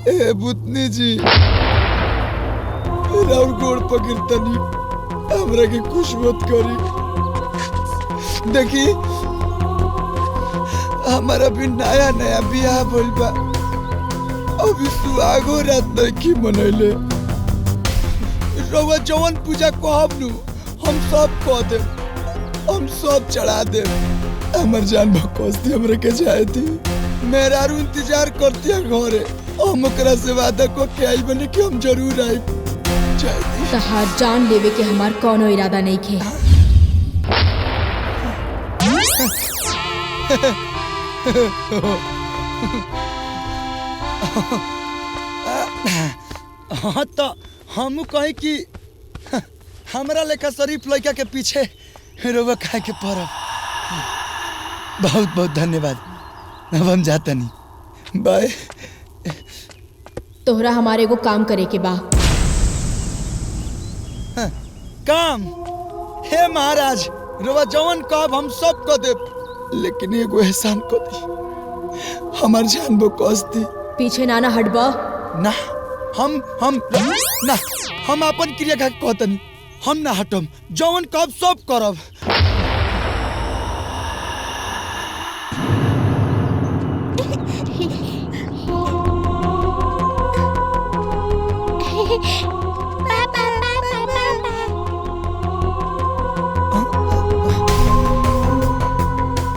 ए भूतनी जी, राउर गोड़ पकड़तनी, हमरा के कुछ मत करी। देखी हमारा भी नया नया बियाह भइल बा। अभी सुहागो रात नहीं मनैले। रउआ जवन पूजा कहब नु हम सब कह दे, हम सब चढ़ा दे। हमर जान भकोसती हमरे के जाए थी, मेहरारू इंतजार करती है घरे। हम ओकरा से वादा को के आई बने कि हम जरूर आई। तहार जान लेवे के हमार कोनो इरादा नहीं खे। हाँ तो हम कहे कि हमरा लेखा शरीफ लड़का के पीछे रोवा खाए के पड़ब। बहुत बहुत धन्यवाद। अब हम जाता नहीं, बाय। तोहरा हमारे को काम करे के बा। हाँ, काम? हे महाराज, रोवा जवन कहब हम सब कह देब, लेकिन एगो एहसान कर दी। हमार जान वो कस्ती पीछे नाना हटबा ना। हम ना, हम अपन क्रिया का कहतनी। हम ना हटम, जवन कहब सब करब।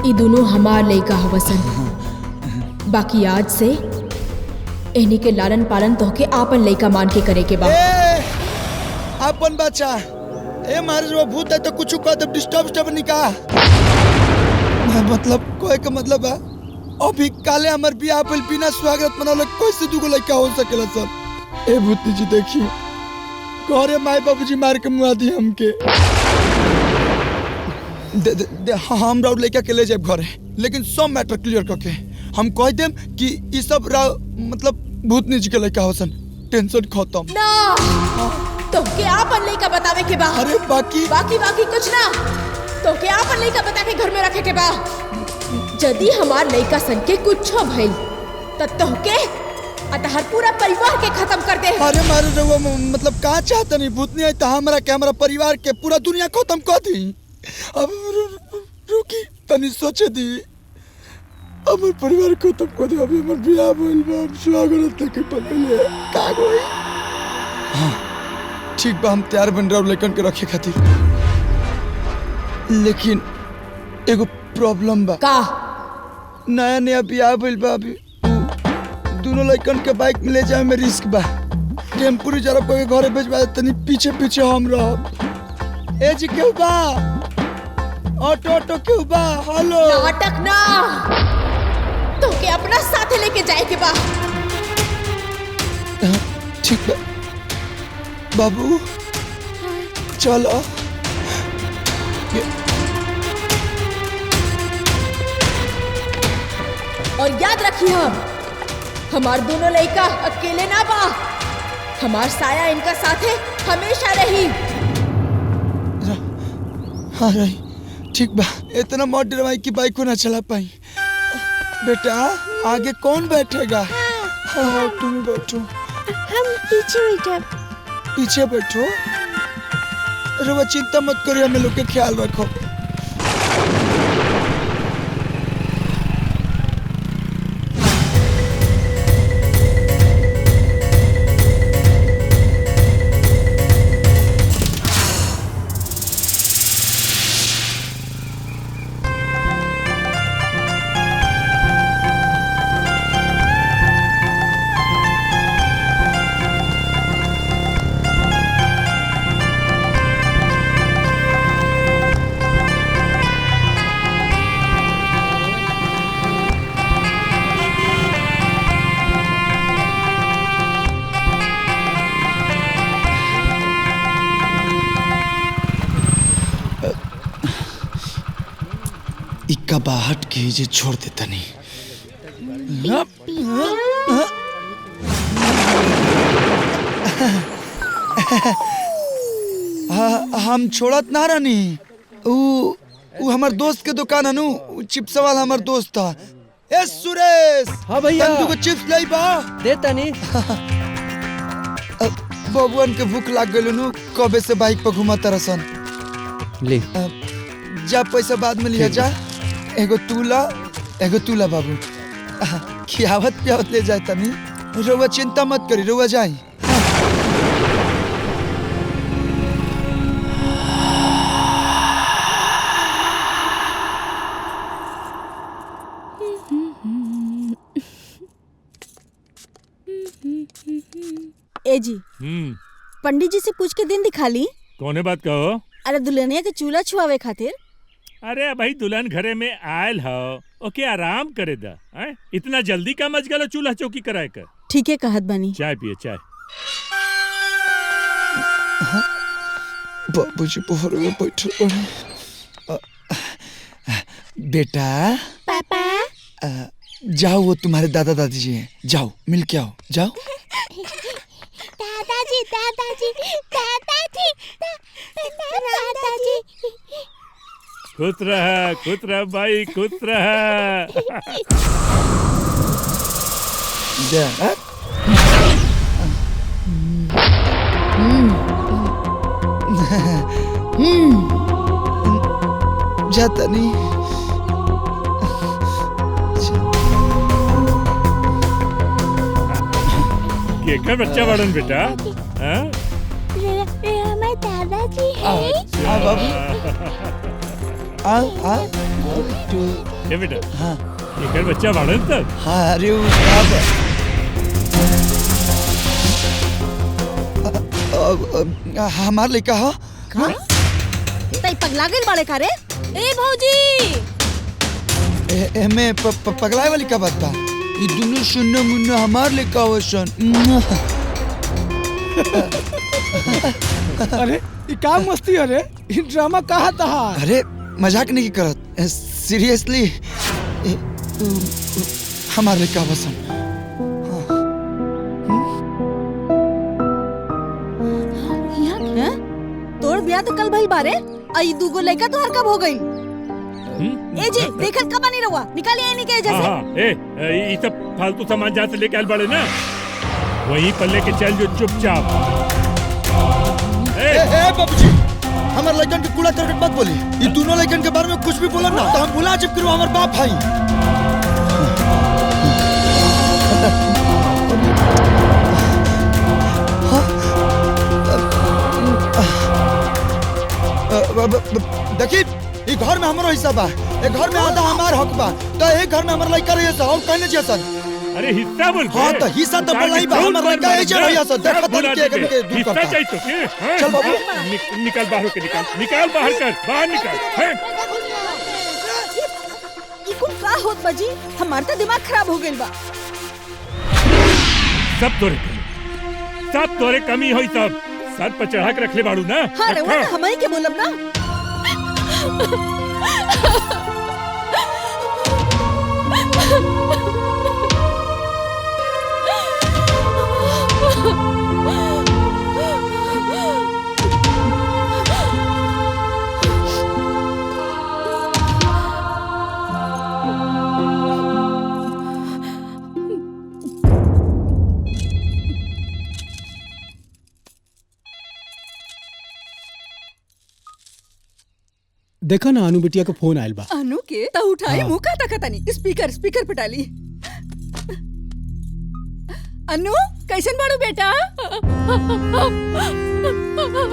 ई दोनों हमार लइका हवसन। बाकी आज से इन्हीं के लालन पालन तोहके आपन लइका मान के करे के बा। अपन बच्चा ए महाराज वो भूत है तो कुछ कह दे, डिस्टर्ब निका। मतलब कोई का मतलब है अभी काले हमर बियाह पर बिना स्वागत मनाले कैसे दुगो लइका हो सकेला सर? ए भूतनी जी देखी, घरे माई बाबूजी मार के मुआ दी हमके। हम राउर लइका के ले जाए घरे, लेकिन सब मैटर क्लियर करके हम कह देम कि ई सब मतलब भूतनी जी के लइका होसन। टेंशन खत्म ना। तोहके आपन लइका बतावे के बा। अरे बाकी कुछ ना, तोहके आपन लइका बता के घर में रखे के बा। यदि हमार लइका सन के कुछो भइल त तोहके अतहर पूरा परिवार के खत्म कर दे। अरे मारे रउआ मतलब का चाहता नहीं? भूतनी आई त हमरा के, हमरा परिवार के, पूरा दुनिया खत्म कर दी। अब रुकी तनी सोचे दी। हमर परिवार खत्म कर दे। अभी हमर बियाह भइल बा, हम स्वागत के पकड़ले का होई। हां ठीक बा, हम तैयार बन रहा लेकिन के रखे खातिर। लेकिन एगो प्रॉब्लम बा। का? नया नया बियाह भइल बा। अभी दोनों लड़कन के बाइक में ले जाए में रिस्क बा। टेम्पू रिजर्व करके घरे भेजवा तनी पीछे पीछे हम रहब। ए जी केहू बा? ऑटो केहू बा? हेलो। नाटक ना, तोहके अपना साथे लेके जाए के बा। ठीक बा बाबू, चलो। और याद रखिए, हमार दोनों लड़का अकेले ना बा। हमार साया इनका साथे हमेशा रही। हाँ रही, ठीक बा। इतना मत डरवाई कि बाइक को ना चला पाई। बेटा आगे कौन बैठेगा? हाँ तुम बैठो। हम पीछे बैठे। पीछे बैठो। रवा चिंता मत करिए, हमें लोग के ख्याल रखो। कबाहट के जे छोड़ देता नहीं। हम छोड़त ना रानी। उ हमार दोस्त के दुकान है नु, चिप्स वाला हमार दोस्त था। ए सुरेश। हाँ भैया। तू को चिप्स लाई बा देता नहीं। बबुअन के भूख लाग गइल नु, कबे से बाइक पर घुमा तरसन। ले जा, पैसा बाद में लिया जा। एगो तूला बाबू। खियावत पियावत ले जाए तनी। रउआ चिंता मत करी, रउआ जाई। ए जी पंडित जी से पूछ के दिन दिखा ली। कौने बात कहो? अरे दुल्हनिया के चूल्हा छुआवे खातिर। अरे भाई दुल्हन घरे में आयल हो, ओके आराम करे दा। इतना जल्दी का मच गलो चूल्हा चौकी कराए कर। ठीक है कहत बनी। चाय पिए चाय। बाबूजी पोहर में बैठल बड़े। बेटा पापा जाओ, वो तुम्हारे दादा दादी जी हैं, जाओ मिल के आओ, जाओ। दादाजी दादाजी दादाजी दादाजी। खुश रह भाई, खुश रह। जा। जाता नहीं। केकर बच्चा बड़न बेटा? हमारे दादाजी आ बाबू, आ ये बेटा। हाँ केकर बच्चा बड़न तब? हाँ अरे वो हमार लड़का हो। तई पगला गइल बाड़े का रे? ए भौजी एमे पगलाए वाली का बात बा? ये दोनों सुन्ना मुन्ना हमार लड़का हो सन। अरे ये का मस्ती है रे? ये ड्रामा कहा था? अरे मजाक नहीं करत, सीरियसली हमार लड़का हो सन। तोर ब्याह तो कल भइल बारे, आई दूगो लड़का तो हर कब हो गई? ए जी देखत कब नहीं रहुआ, निकालिए इन्हीं के जैसे। ये सब फालतू सामान जहाँ से लेके आयल बड़े ना, वहीं पर लेके चल जो चुपचाप। बाबूजी हमारे लड़कन के कूड़ा करकट मत बोली। ये दोनों लड़कन के बारे में कुछ भी बोला ना तो हम बुला चिप करो हमारे बाप भाई। देखी ये घर में हमारा हिस्सा बा, ये घर में आधा हमार हक बा, तो एक घर में हमारा लड़का रहिए और कहने जैसा। अरे हिस्सा बोल। हाँ तो हिस्सा तो बोला ही बा, हमारा लड़का ऐसे रहिए सर। देखा तो के दूर हिस्सा चाहिए तो चल बाबू निकाल बाहर के, निकाल बाहर कर, बाहर निकाल। ये कुछ का होत बाजी? हमार तो दिमाग खराब हो गइल बा। सब तोरे कमी होई, सब सर पर चढ़ा के रख ले बाड़ू ना। हाँ रे वो तो हमारी के बोलब ना। देखा ना अनु बिटिया का फोन आयल बा। अनु के तो उठाई। हाँ। मुंह का तकतानी स्पीकर पे डाली। अनु कैसन बाड़ू बेटा?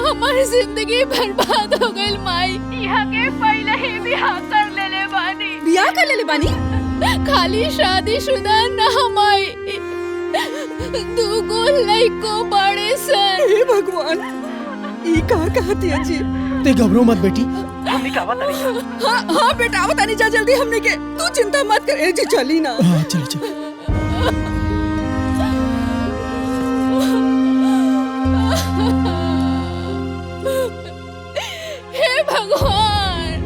हमारी जिंदगी बर्बाद हो गई माई। यहाँ के पहले ही बियाह कर लेले बानी। बियाह कर लेले बानी? खाली शादीशुदा ना माई, दूगो लइको बड़े सन। हे भगवान ई का कहती है जी? ते घबरो मत बेटी। हमने का बतानी? हाँ बेटा बतानी जा जल्दी हमने के। तू चिंता मत कर। ए जी चली ना। हाँ चल चल। हे भगवान।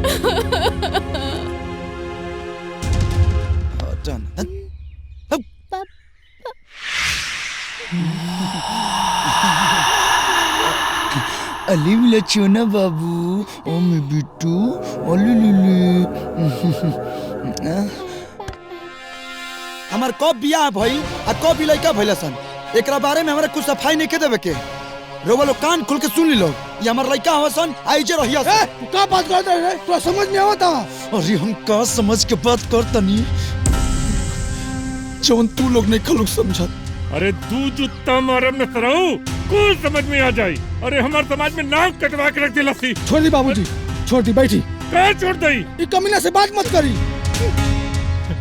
अली मिला चोना बाबू, ओ मैं बिट्टू, ओली लिली। हमार कब बियाह भई आ कब भी लड़का भइला सन, एकरा बारे में हमरा कुछ सफाई नहीं के देवे के। रोवा लोग कान खोल के सुन ली लोग, ये हमार लड़का हवा सन, आई जे रहिया सन। का बात करते रे? तो समझ नहीं आवता। अरे हम का समझ के बात करतनी, जौन तू लोग नहीं खलुक समझत। अरे तू जुत्ता मारम न तरहू कुछ समझ में आ जाई। अरे हमारे समाज में नाक कटवा के रख दे लस्सी। छोड़ दी बाबूजी, छोड़ दी, बैठी। कहाँ छोड़ दई? ये कमीना से बात मत करी।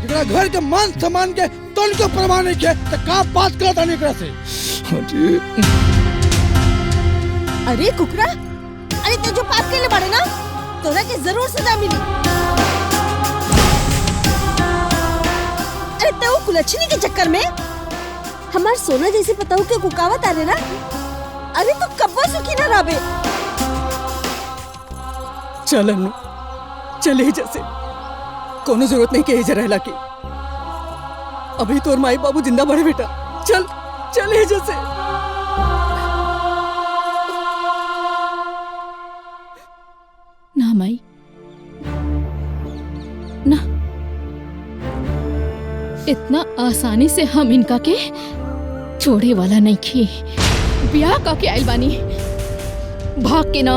एकरा घर के मान सम्मान के तोल को परवाह नहीं के तो का बात करत आने एकरा से। अरे कुकरा, अरे तू जो पाप के ले बाड़े ना, तोरा के जरूर सजा मिली। अरे तू कुलच्छनी के चक्कर में हमार सोना जैसे पताऊ के कुकावत आ रहे ना। अरे तू कब्बो सुखी ना राबे। चल अन्नू, चले ही जैसे कोनो जरूरत नहीं के ही रहला की। अभी तोर माई बाबू जिंदा बड़े बेटा। चल चले ही जैसे। ना माई ना, इतना आसानी से हम इनका के छोड़े वाला नहीं खे। ब्याह का के आइल बानी, भाग के ना।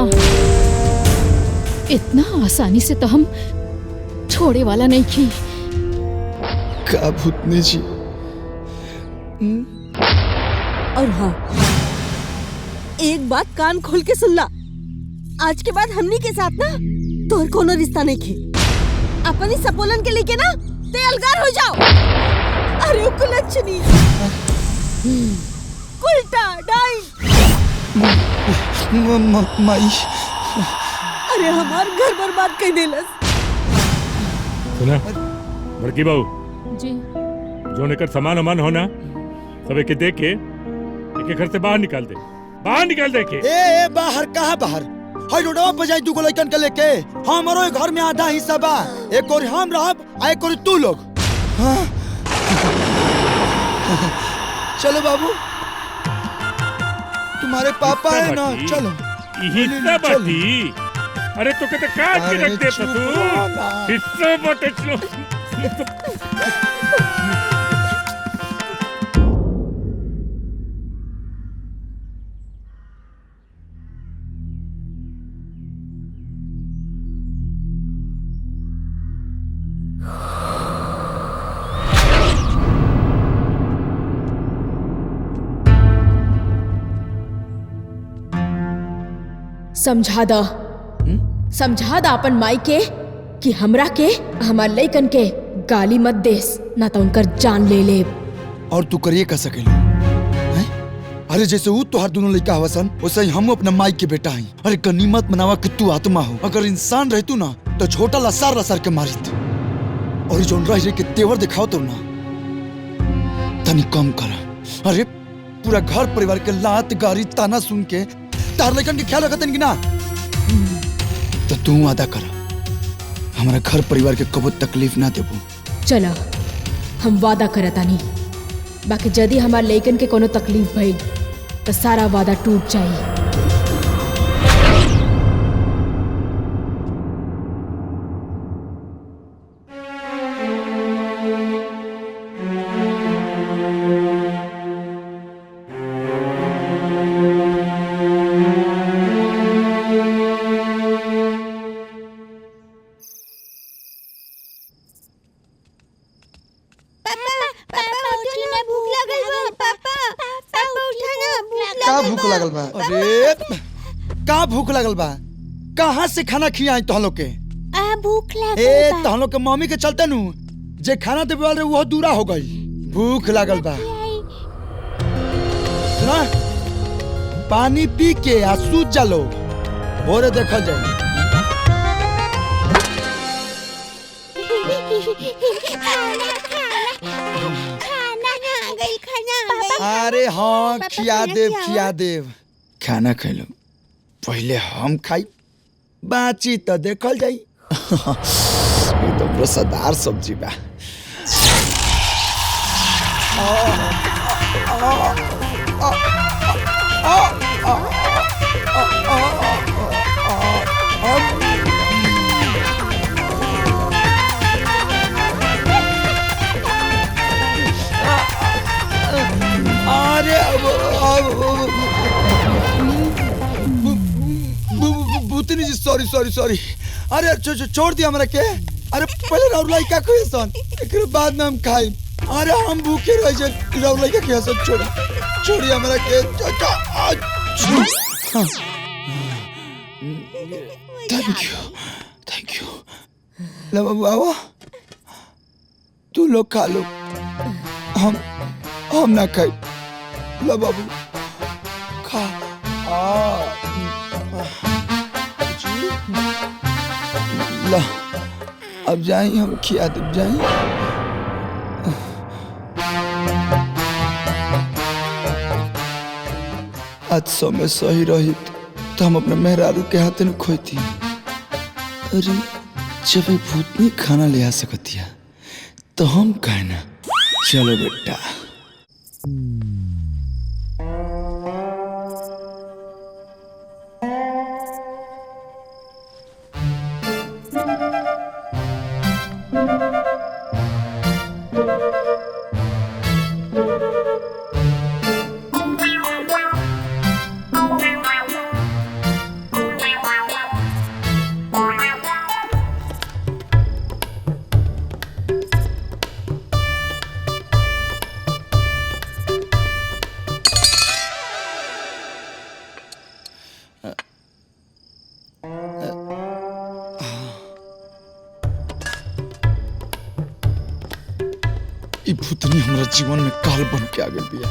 इतना आसानी से तो हम छोड़े वाला नहीं खे। का भूतनी जी। और हाँ, एक बात कान खोल के सुन ला। आज के बाद हमनी के साथ ना तोर कोनो रिश्ता नहीं खे। अपनी सपोलन के लेके ना ते अलगार हो जाओ। अरे कुलच्छनी, उल्टा डाई। माई, अरे हमार घर बर्बाद कर देलस। सुना बड़की बहू जी, जो नेकर सामान अमान होना सब के दे के एक घर से बाहर निकाल दे, बाहर निकाल दे के। ए बाहर कहाँ बाहर? हाय रोडवा पे जाई दुगो लइकन के लेके। हमारो घर में आधा हिस्सा बा, एक और हम रहब आ एक और तू लोग। हाँ? चलो बाबू, तुम्हारे पापा है ना, चलो। हिस्सा बाटी? अरे तो कहते काट के रख दे तू। हिस्सा बाटे चलो। समझा दा अपन माई के कि हमरा के हमार लइकन के गाली मत देस, ना तो उनकर जान ले ले। और तू करिए का सकेलो? अरे जैसे वो तोहार दोनों लड़का हवसन, वैसे ही हम अपना माई के बेटा हई। अरे गनीमत मनावा कि तू आत्मा हो। अगर इंसान रहतू ना तो छोटा लसार लसार के मारित। और जो रह के तेवर दिखाओ तो ना तनी कम करा। अरे पूरा घर परिवार के लात गारी ताना सुन के तार लड़कन के ख्याल रखतन कि ना? तो तू वादा करा हमारा घर परिवार के कबो तकलीफ ना देबू। चला हम वादा करतानी, बाकी यदि हमार लइकन के कोनो तकलीफ भइल तो सारा वादा टूट जाई। भूख लगल बा? अरे का भूख लगल बा? कहाँ से खाना खियाई तोह लोग के? भूख लगल ए बा। तोह लोग के मम्मी के चलते नु जे खाना देवे वाले वो दूरा हो गई। भूख लगल बा। सुना, पानी पी के आ सूत जा लो, भोरे देखल जाए। अरे हाँ, खिया देव खाना खैलो। पहले हम खाई, बाची तो देखल जाई। ये तो रसदार सब्जी बा। अरे भूतनी जी, सॉरी। अरे छोड़ दिया हमरा के। अरे पहले राउर लइका कोई सन, एकरे बाद में हम खाई। अरे हम भूखे रह जाए राव लड़का के हंसत छोड़ी छोड़ी हमरा के थैंक यू ला बाबू आओ तू लोग खा लो हम ना खाई ला बाबू खा ला अब जाए हम खिया दे जाए आज समय सही रही तो हम अपने मेहरारू के हाथ में खोती अरे जब ये भूतनी खाना ले आ सकतिया तो हम कहना चलो बेटा ई भूतनी हमारा जीवन में काल बन के आ गई बिया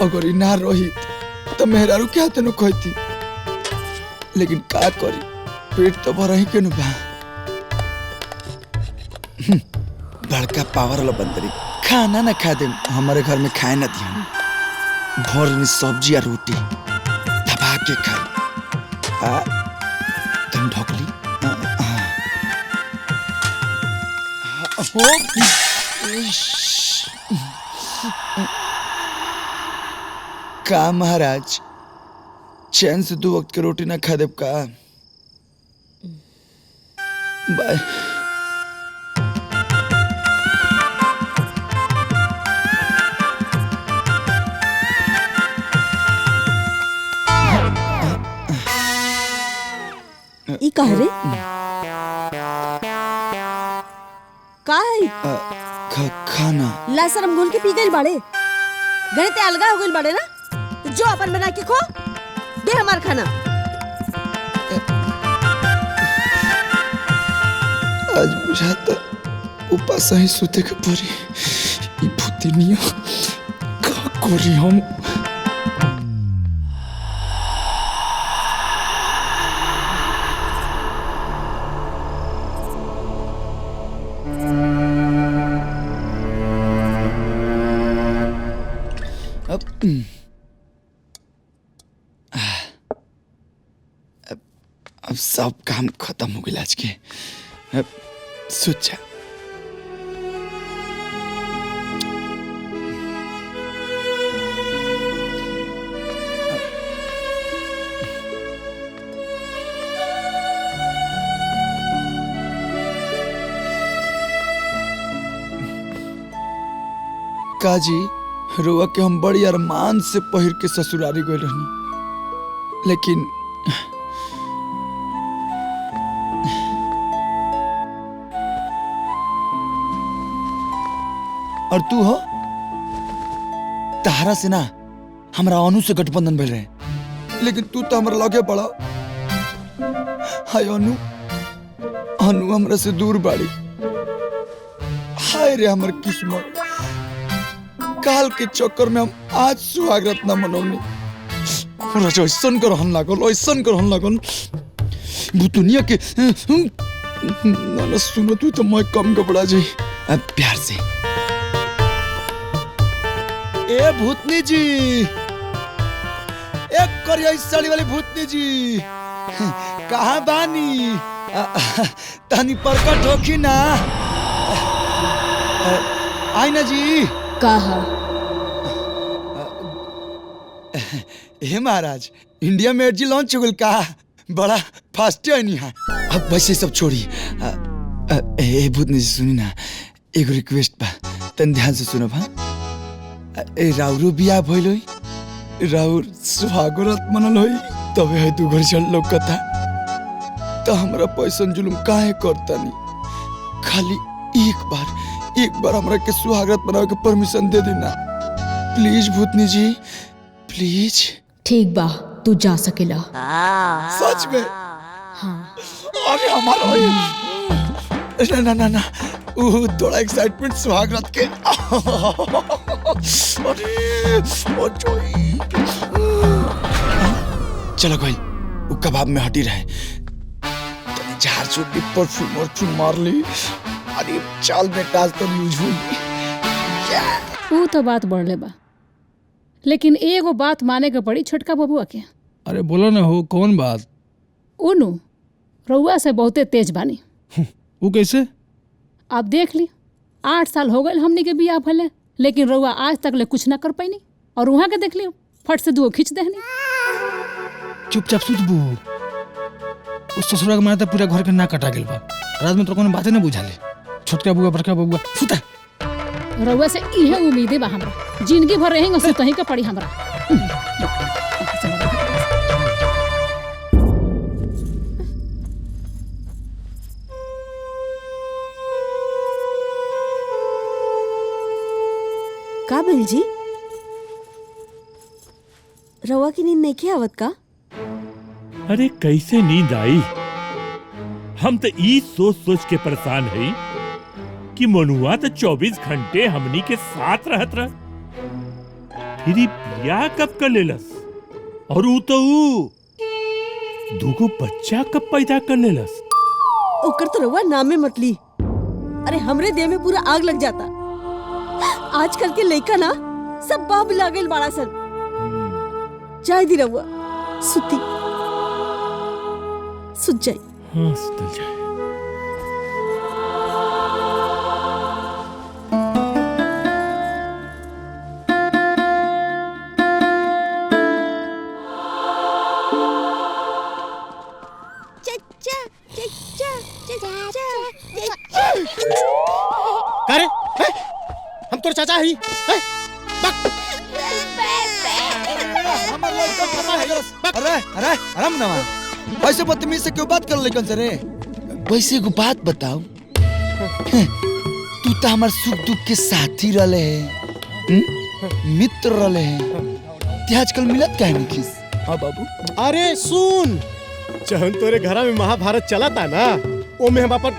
अगर ई ना रही तो मेहरारू के हाथ न खोती लेकिन का करी पेट तो भर ही के न बा बड़का पावर वाला बंदरी खाना ना खा दे हमारे घर में खाए ना दिया भर में सब्जी और रोटी दबा के खा तुम ढोकली का महाराज चैन से 2 वक्त के रोटी ना खा दे का बाय ई कह रे का है खाना ला शरम घोल के पी गइल बाड़े गणे ते अलगा हो गइल बाड़े ना तो जो अपन बना के खो दे हमार खाना आज बुझाता उपास ही सुते के परी ई भूतिनिया का करी हम अब सब काम खत्म हो गया आज के अब सोचा काजी रुआ के हम बड़ी अरमान से पहिर के ससुरारी गए रहनी लेकिन और तू हो तारा से ना हमरा अनु से गठबंधन भेल रहे लेकिन तू तो हमरा लगे पड़ा हाय अनु अनु हमरा से दूर बाड़ी हाय रे हमर किस्मत काल के चक्कर में हम आज सुहागरात ना मनौनी हमरा जो ऐसन कर हन लागल भूतुनिया के ना सुनो तू तो मैं कम घबरा जाई प्यार से ए भूतनी जी एक करिया साड़ी वाली भूतनी जी कहाँ बानी तनी प्रकट होखी ना आई ना जी कहा हे महाराज इंडिया में एडजी लॉन्च हो गल का बड़ा फास्ट है नहीं है अब वैसे सब छोड़ी ए भूतनी जी सुनी ना एक रिक्वेस्ट बा तन ध्यान से सुनो भा ए राउरो बिया भइल होई राउर सुहागरात मनल होई तबे है तू घर चल लोग कथा तो हमरा पैसन जुलुम काहे करतानी खाली एक बार एक बार हमरा के सुहागरात बनावे के परमिशन दे देना प्लीज भूतनी जी प्लीज। ठीक बा तू जा सकेला। सच में? हाँ। अरे हमारा ना ना ना वो थोड़ा एक्साइटमेंट सुहागरात के अरे ओ जोई। चलो कोई वो कबाब में हटी रहे तो झाड़ चूट की परफ्यूम मार ली। अरे चाल में डाल तो यूज हुई। वो तो बात बढ़ले बा लेकिन एगो बात माने के पड़ी छोटका बबुआ के। अरे बोलो ना हो कौन बात? उनु रउआ से बहुते तेज बानी। वो कैसे? आप देख ली 8 साल हो गए हमनी के बियाह भले लेकिन रउआ आज तक ले कुछ ना कर पैनी और वहाँ के देख लियो फट से 2 खींच देहनी। चुपचाप सुतबू। उस ससुरा के मारे तो पूरा घर के ना कटा गेल बा। रात में तो कोनो बातें ना बुझाले। छोटका बुआ बड़का बुआ सुता। रउआ से इहे उम्मीदे बा हमरा जिंदगी भर रहेंगे सुतही के पड़ी हमरा। का बिल जी रवा की नींद नहीं आवत का? अरे कैसे नींद आई? हम तो ई सोच सोच के परेशान है कि मनुआ तो 24 घंटे हमनी के साथ रहत रह फिर बियाह कब कर लेलस और ऊ तो दूगो बच्चा कब पैदा कर लेलस। ओकर तो रवा नामे मतली। अरे हमरे देह में पूरा आग लग जाता। आजकल के लड़का ना सब बाप लागल बड़ा सन। जाय दी रवा सुती सुत जाए। हाँ सुत जाए। करे हम तोर चाचा ही अरे अरे आराम ना ऐसे बदतमीज से क्यों बात कर लेकिन से रे? वैसे को बात बताओ तू तो हमार सुख दुख के साथी रहले है मित्र रहले है ते आजकल मिलत काहे नहीं खिस? हाँ बाबू। अरे सुन जहन तोरे घरा में महाभारत चला था ना वो में हम अपन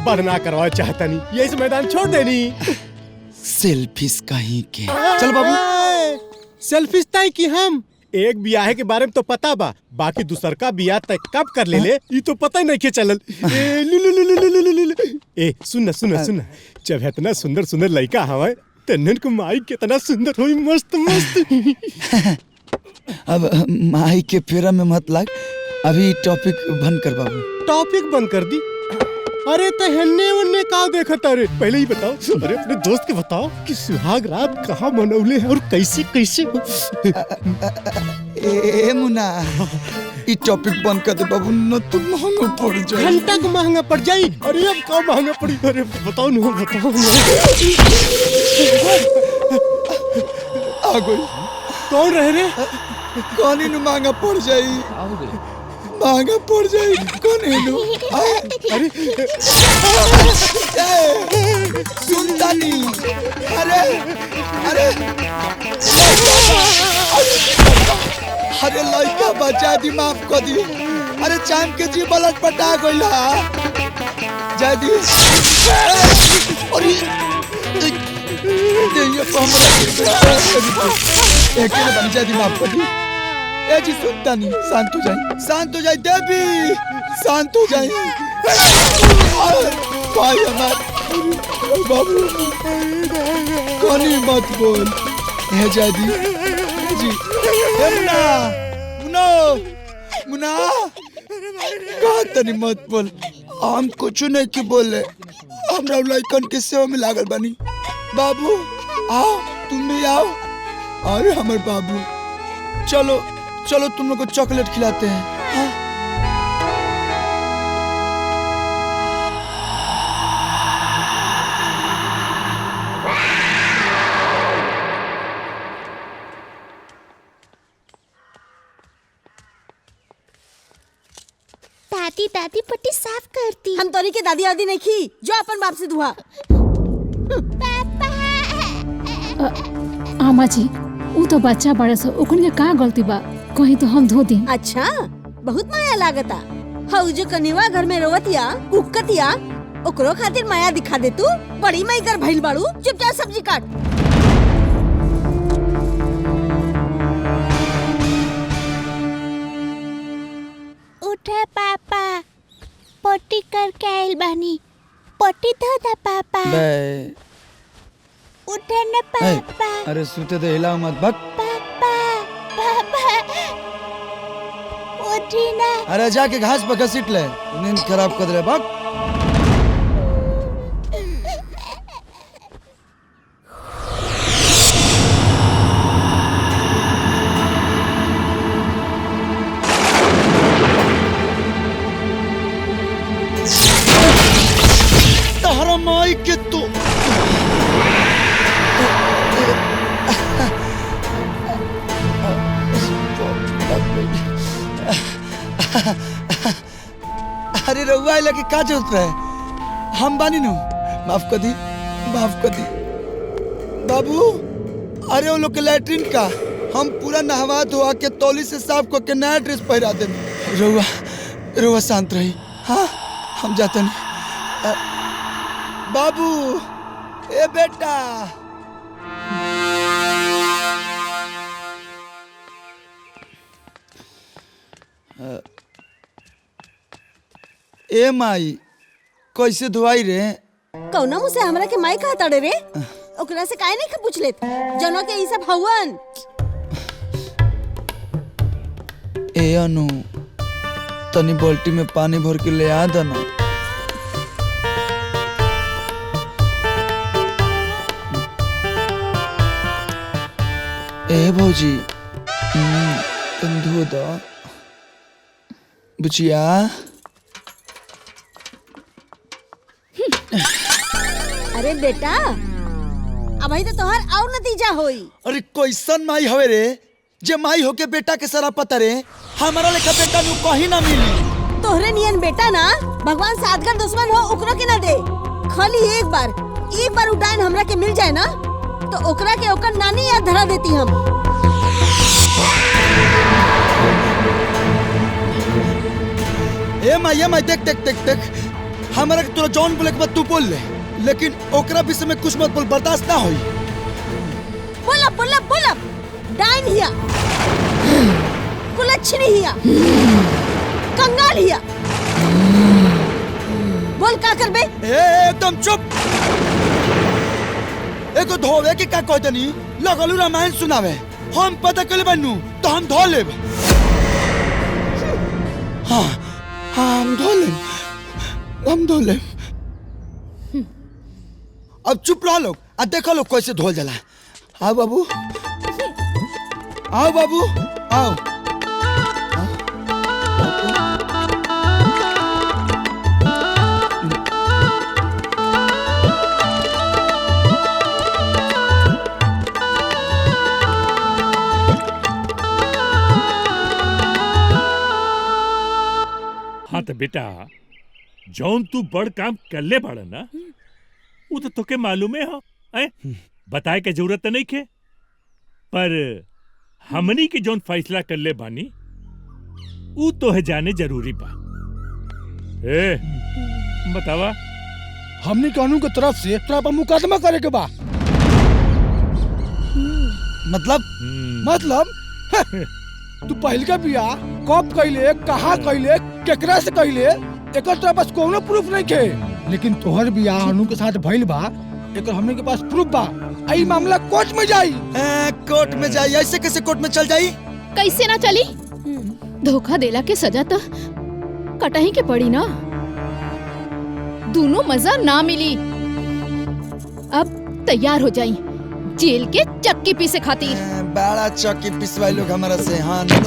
बदना करवा चाहता नहीं यही से मैदान छोड़ देनी। सेल्फिश कहीं के। चल बाबू सेल्फिश ताई की हम एक बियाह के बारे में तो पता बा बाकी दूसर का बियाह तय कब कर ले ये तो पता ही नहीं के चलल। ए सुन सुन जब इतना सुंदर सुंदर लड़का हवे तन्नन को माई कितना सुंदर हुई मस्त मस्त। अब माई के फेरा में मत लग अभी टॉपिक बंद कर बाबू। टॉपिक बंद कर दी? अरे तो हन्ने उन्ने का देखता रे पहले ही बताओ। अरे अपने दोस्त के बताओ कि सुहाग रात कहाँ मनौले है और कैसे कैसे। ए मुन्ना ये टॉपिक बंद कर दे बाबू न तो महंगा पड़ जाए। घंटा को महंगा पड़ जाए। अरे अब कहाँ महंगा पड़ी? अरे बताओ ना बताओ ना। आ गई। कौन रहे रे? कौन ही महंगा पड़ जाए महंगा पड़ जाए कौन है लो? अरे सुनता नहीं। अरे अरे अरे लड़का बचा दी माफ कर दी। अरे चाम के जी बलट पटा गइला जा दी। अरे ये तो हमरा एक बन जा दी माफ कर दी। ए जी सुनता नहीं। शांत हो जाए देवी शांत हो जाए। भाई हमार बाबू कौनी मत बोल है जादी जी। मुन्ना मुन्ना मुन्ना कहा तनी मत बोल। हम कुछ नहीं की बोले हमरा लड़कन के सेवा में लागल बनी। बाबू आओ तुम भी आओ। अरे हमारे बाबू चलो चलो तुम लोग को चॉकलेट खिलाते हैं। दादी पट्टी साफ करती। हम तोरी के दादी आदि नहीं खी जो अपन बाप से धुआ। आमा जी ऊ तो बच्चा बड़ा सा ओकन के का गलती बा कहीं तो हम धो दी। अच्छा बहुत माया लागता। हऊ जो कनिवा घर में रोवतिया कुकतिया ओकरो खातिर माया दिखा दे तू। बड़ी माई कर भइल बाड़ू, चुपचाप सब्जी काट। उठे पापा, पोटी करके आइल बानी, पोटी धो दा पापा। बे उठे न पापा। अरे सूते दे, हिलाओ मत बक। पापा पापा उठी ना। अरे जाके घास पर घसीट ले, नींद खराब कर दे बक। तारा माई के तो अरे रउआ लगे का जरूरत रहे, हम बानी नु। माफ कर दी, माफ कर दी बाबू। अरे वो लोग के लैट्रिन का हम पूरा नहवा धोआ के तौली से साफ करके नया ड्रेस पहरा दे। रउआ रउआ शांत रही। हाँ हम जाते नहीं। बाबू ए बेटा। ए माई कैसे धुआई रे? कौना मुझसे हमरा के माई कहा ताड़े रे? ओकरा से काहे नहीं पूछ लेत जनो के ई सब हवन। ए अनु तनी बाल्टी में पानी भर के ले आ दना। ए भौजी तुम धो दो बुचिया। अरे बेटा अब ही तो तोहर और नतीजा होई। अरे कैसन माई हवे रे जे माई होके बेटा के सरा पता रे। हमारा लेखा बेटा नु कहीं ना मिली। तोहरे नियन बेटा ना भगवान सादगर दुश्मन हो ओकरा के ना दे। खाली एक बार उडान हमरा के मिल जाए ना तो ओकरा के ओकर नानी याद धरा देती हम। ए माई देख देख देख देख हमारा के तोरा जौन बोले के बाद तू बोल ले, लेकिन ओकरा विषय में कुछ मत बोल, बर्दाश्त ना होई। बोला बोला बोला डाइन हिया, कुलच्छनी हिया, कंगाल हिया। बोल का करबे? एकदम चुप। एको धोवे के का कहते नहीं लगलू रामायण सुनावे। हम पता कर बनू तो हम धो लेब। हाँ हम धो लेब, हम धो लेब। अब चुप रहो लोग आ देखो लोग कैसे धोल जाला। आओ बाबू, आओ बाबू, आओ। हाँ तो बेटा जौन तू बड़ काम कर ले बाड़ा ना वो तो तोके मालूम है हो। बताए के जरूरत नहीं के, पर हमनी के जौन फैसला कर ले बानी वो तो है जाने जरूरी बा। ए बतावा। हमनी कानून के तरफ से तोरा पर मुकदमा करे के बा। मतलब तू पहल का बिया कब कैले, कहाँ कैले, केकरा से कैले, एकर तोरा पास कोनो प्रूफ नहीं के। लेकिन तोहर बिया अनु के साथ भइल बा, एकर हमने के पास प्रूफ बा। आई मामला कोर्ट में जाई। कोर्ट में जाई? ऐसे कैसे कोर्ट में चल जाई? कैसे ना चली? धोखा देला के सजा तो कटही के पड़ी ना। दोनों मजा ना मिली। अब तैयार हो जाई जेल के चक्की पीसे खातिर। बड़ा चक्की पिसवाई लोग हमारा से। हाँ देख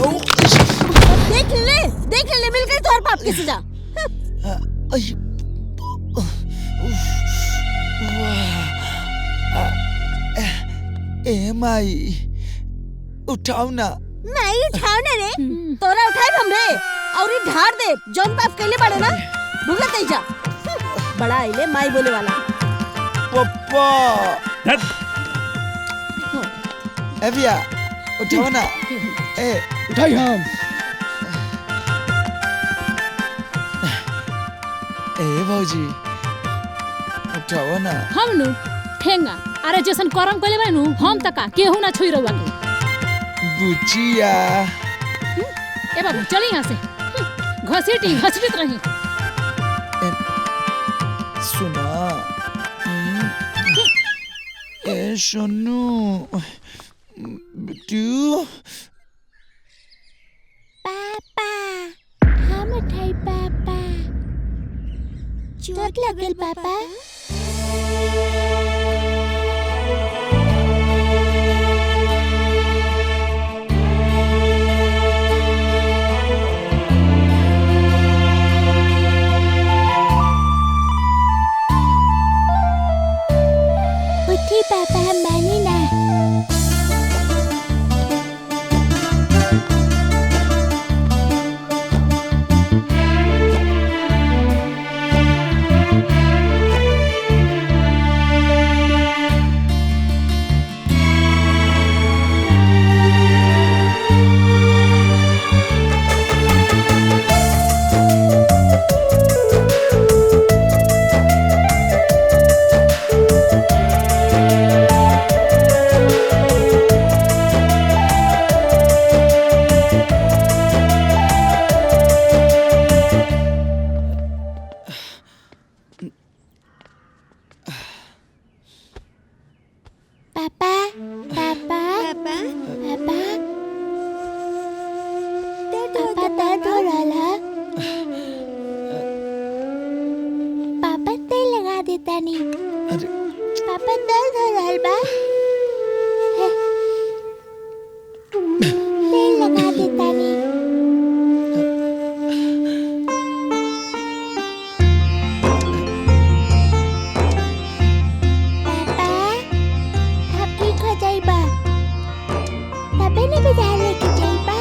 ले मिल गई तोहर पाप की सजा। ए माई उठाओ ना। नहीं उठाओ ना रे, तोरा उठाए हमरे और ढार दे जौन पाप कैले बाड़े ना भुगत नहीं जा। बड़ा आइले माई बोले वाला। पप्पा ए भैया उठाओ ना। ए उठाई हम। ए भौजी उठाओ ना। हम नु ठेंगा अरे जैसन करम कइले बा नु हम तका केहू ना छोई रहुआ के। बुचिया ए बाबू चली यहाँ से। घसीटित रही। सुना ए सोनू बिट्टू पापा हम उठाई पापा। चोट लगल पापा। उठी पापा हम बानी ना। पापा दर्द हो रहल बा। तेल लगा देतानी। पापा अब ठीक हो जाइबा। तबे न बाजार लेके जाइबा।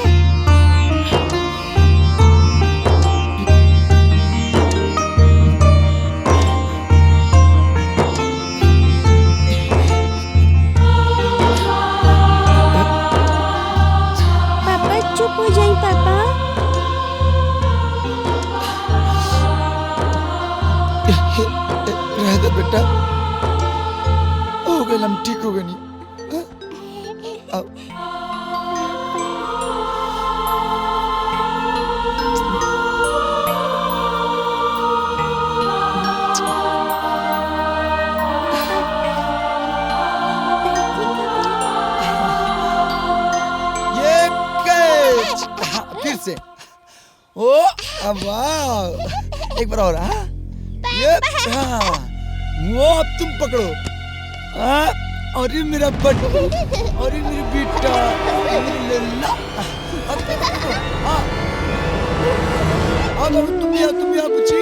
चुप हो जाई पापा। रह दे बेटा, हो गए हम ठीक हो गए नहीं। फिर से ओ वाह, एक बार और। हाँ ये हाँ वो अब तुम पकड़ो। अरे मेरा बट्टू, अरे मेरी बेटा, लल्ला। तुम भी आओ बुच्ची।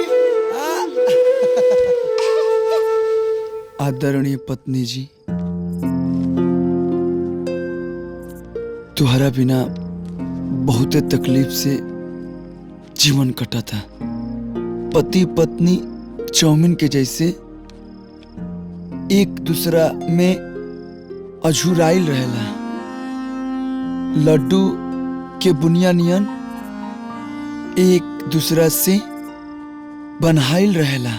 आदरणीय पत्नी जी, तुम्हारा बिना बहुत तकलीफ से जीवन कटा था। पति पत्नी चाउमीन के जैसे एक दूसरा में अझुराइल रहेला। लड्डू के बुनिया नियन एक दूसरा से बनहाइल रहेला।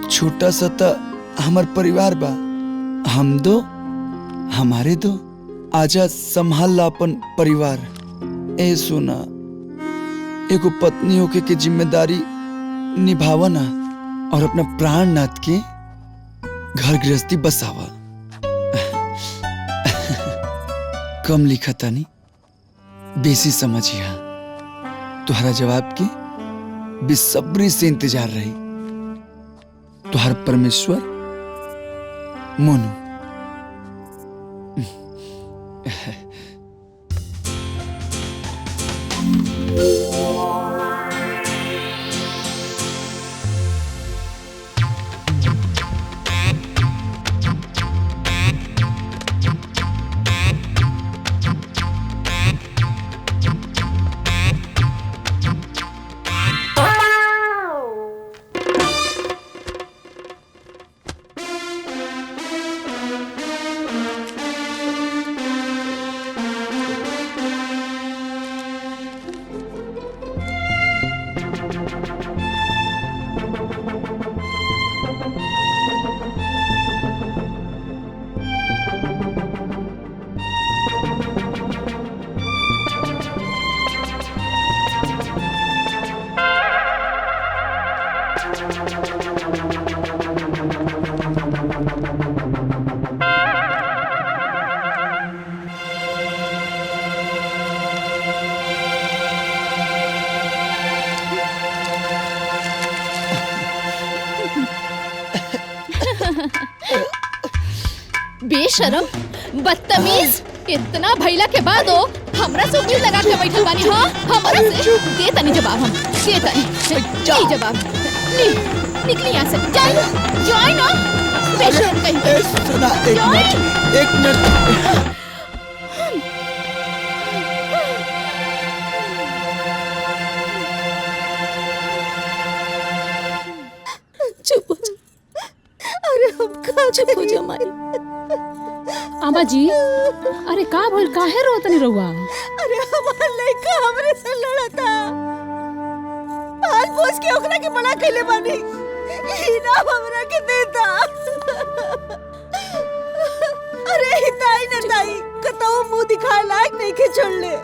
छोटा सा ता हमार परिवार बा, हम दो हमारे दो, आजा संभाल ला अपन परिवार। ए सोना, एगो पत्नी होके के जिम्मेदारी निभावा ना और अपना प्राण नाथ के घर गृहस्थी बसावा। कम लिखा तानी, बेसी समझिया। तुहरा जवाब की बेसब्री से इंतजार रही। तुहार परमेश्वर मोनू। बेशरम, बदतमीज, इतना भैला के बाद हो हमरा से उंगली लगा के बैठल बानी। हाँ, हमरा से दे तनी जवाब, हम दे तनी जवाब। निकली यहाँ से, जाए ना बेशरम कहीं। सुना, एक मिनट। चुप हो जा। अरे हम कहाँ चुप हो जा माई। अम्मा जी, अरे का भइल, काहे रोतनी रहुआ? अरे हमार लड़का हमरे से लड़ता, हाल पोस के ओकरा के बड़ा कइले बानी, ई ना हमरा के देता। अरे हिताई न ताई कतौ मुंह दिखाए लायक नहीं के छोड़ले।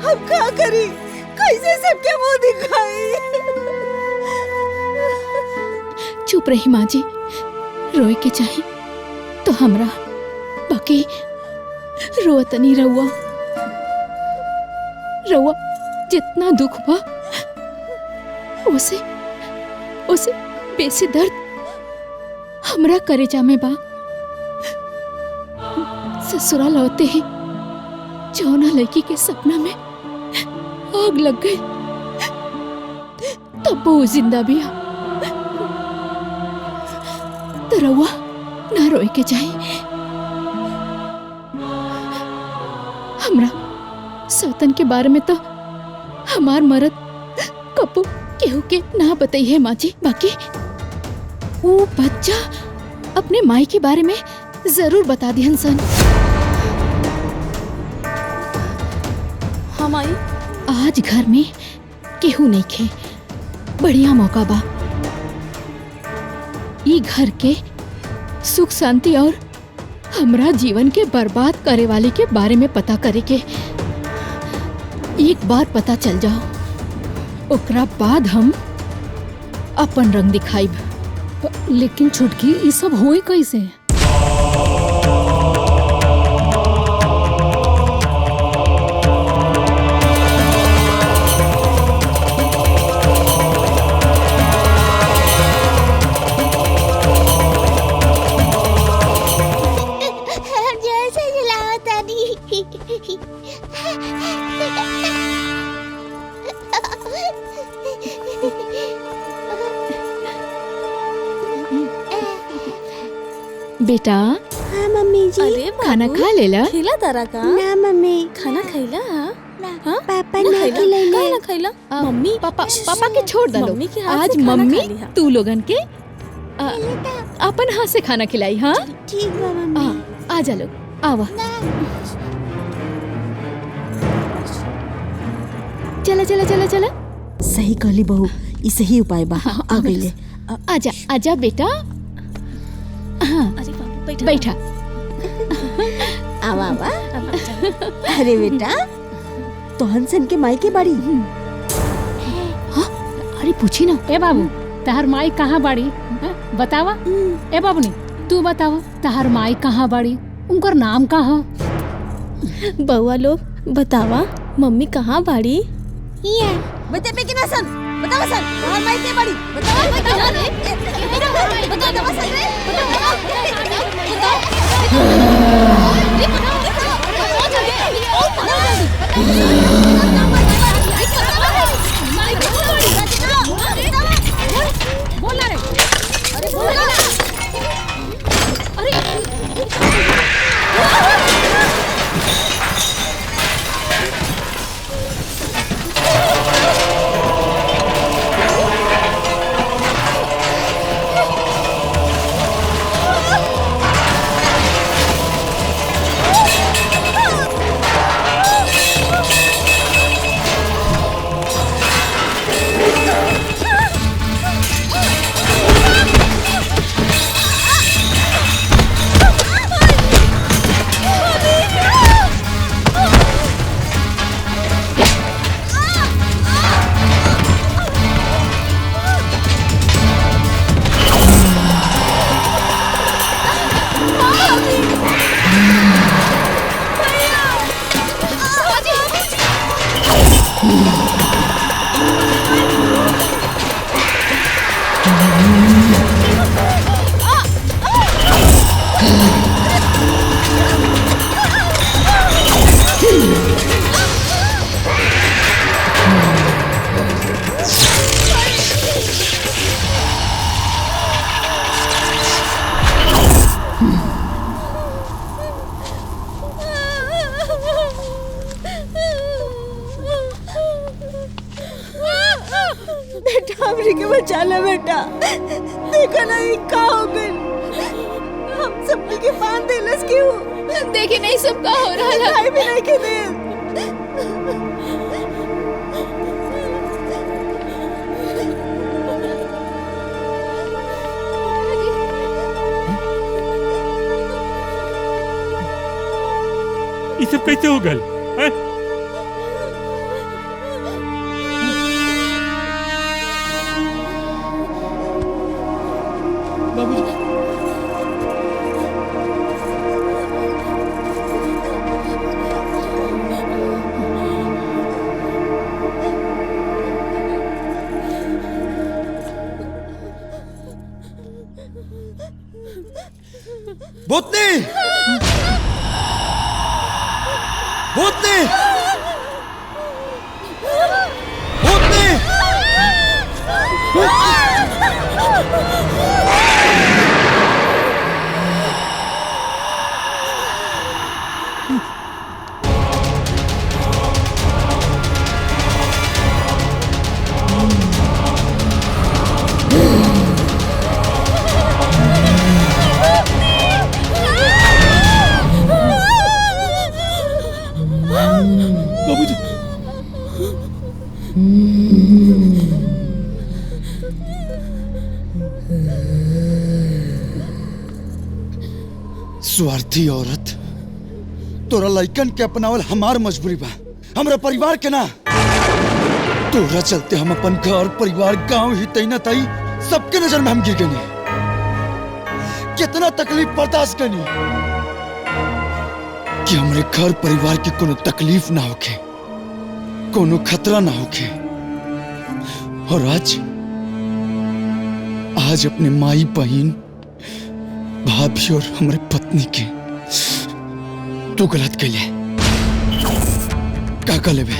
हम का करी, कैसे सबके मुंह दिखाई? चुप रही माँ जी, रोए के चाहे तो हमरा, बाकी रोतनी रहुआ। रहुआ जितना दुख बा उसे बेसी दर्द हमरा करेजा में बा। ससुराल होते ही जौना लड़की के सपना में आग लग गई, तब वो जिंदा भी आ। तो रहुआ ना रोए के चाहिए। हमरा सौतन के बारे में तो हमार मरद कपू केहू के ना बताई है माँ जी, बाकी वो बच्चा अपने माई के बारे में जरूर बता दिहन सन। हम आई आज घर में केहू नहीं खे, बढ़िया मौका बा ई घर के सुख शांति और हमरा जीवन के बर्बाद करे वाले के बारे में पता करे के। एक बार पता चल जाओ, ओकरा बाद हम अपन रंग दिखाइब। लेकिन छुटकी, ये सब होई कैसे? बेटा। हाँ मम्मी जी। अरे खाना खा लेला? खिला तारा का? ना मम्मी। खाना खैला? हाँ? पापा ना खिलाइले। ना खैला? मम्मी पापा के छोड़ दो। मम्मी के हाथ आज से खाना मम्मी खा लिहा। तू लोगन के अपन हाथ से खाना खिलाई। हाँ ठीक बा मम्मी। आ जा लोग, आवा। चला चला चला चला। सही कहली बहू, ई सही उपाय बा। आ गईले। आजा आजा बेटा। हाँ बैठा। आवा आवा। अरे बेटा, तो हंसन के माई के बाड़ी। हाँ? अरे पूछी ना। ए बाबू, तहार माई कहाँ बाड़ी? बतावा। ए बाबूनी, तू बतावा, तहार माई कहाँ बाड़ी? उनकर नाम का है? बउआ लोग बतावा, मम्मी कहाँ बाड़ी? ये बता पे किना सन, बतावा सन, तहार माई के बाड़ी? बतावा बतावा रे। बतावा सन रे। बोला रे। अरे बोला। हमरी के बचा ले बेटा। देखा नहीं का हो गइल, हम सबनी के बांध देलस क्यों? देखी नहीं सब का हो रहा है। खाए भी नहीं के दे। ये सब कैसे हो गल? भूतनी! भूतनी! भूतनी! बाबूजी। स्वार्थी औरत, तोरा लइकन के अपनावल हमार मजबूरी बा, हमरा परिवार के ना। तोरा चलते हम अपन घर परिवार गांव ही तई ना तई सबके नजर में हम गिर गए। कितना तकलीफ बर्दाश्त करनी कि हमरे घर परिवार की कोनो तकलीफ ना होके, कोनो खतरा ना होके। और आज अपने माई बहन भाभी और हमारे पत्नी के तू गलत कैले। का कर लेबे?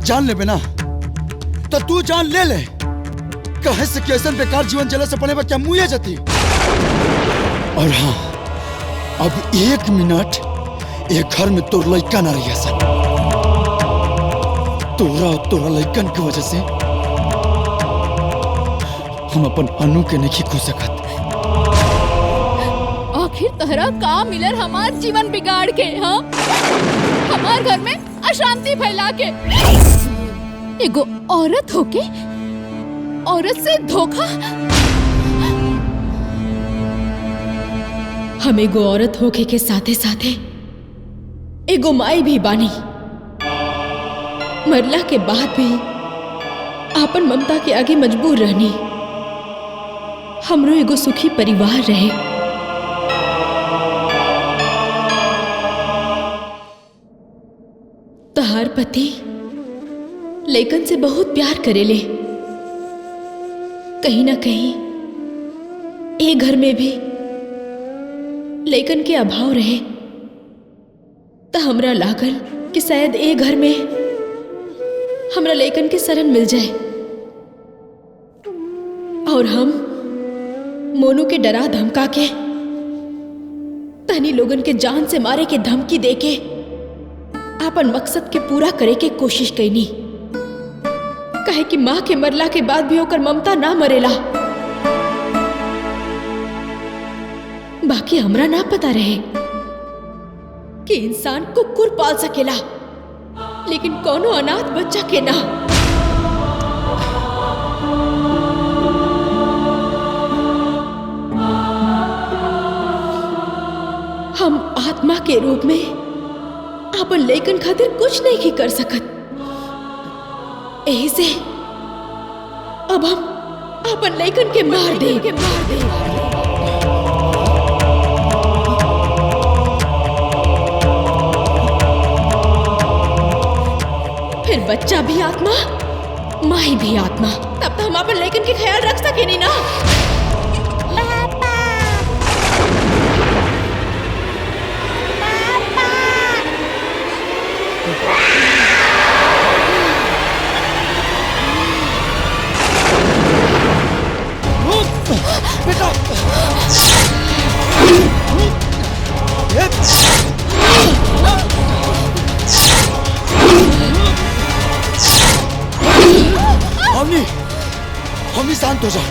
जान लेबे ना तो तू जान ले ले। कहे से कि ऐसा बेकार जीवन जला से पड़े बा क्या मुँह जाती। और हाँ, अब 1 मिनट एक घर में तोर लइका ना रही सन। तोरा लइकन की वजह से हम अपन अनु के नहीं खो सकत। आखिर तहरा का मिलर हमार जीवन बिगाड़ के, हाँ? हमार घर में अशांति फैला के, एगो औरत होके औरत से धोखा। हम एगो औरत होके के साथे साथे एगो माई भी बानी। मरला के बाद भी आपन ममता के आगे मजबूर रहनी। हमरो एगो सुखी परिवार रहे। तहार पति लेकिन से बहुत प्यार करेले। कहीं ना कहीं ए घर में भी लेकिन के अभाव रहे। तो हमरा लागल कि शायद ए घर में हमरा लेकिन के शरण मिल जाए और हम मोनू के डरा धमका के तनी लोगन के जान से मारे के धमकी देके अपन मकसद के पूरा करे के कोशिश कैनी। कहे कि माँ के मरला के बाद भी होकर ममता ना मरेला। बाकी हमरा ना पता रहे कि इंसान कुकुर पाल सकेला लेकिन कोनो अनाथ बच्चा के ना। हम आत्मा के रूप में अपन लेकिन खातिर कुछ नहीं की कर सकत। यही से अब हम अपन लेकिन के मार दे। फिर बच्चा भी आत्मा, माई भी आत्मा। तब तो हम अपन लेकिन के ख्याल रख सके नहीं ना। बेटा शांत हो जाओ।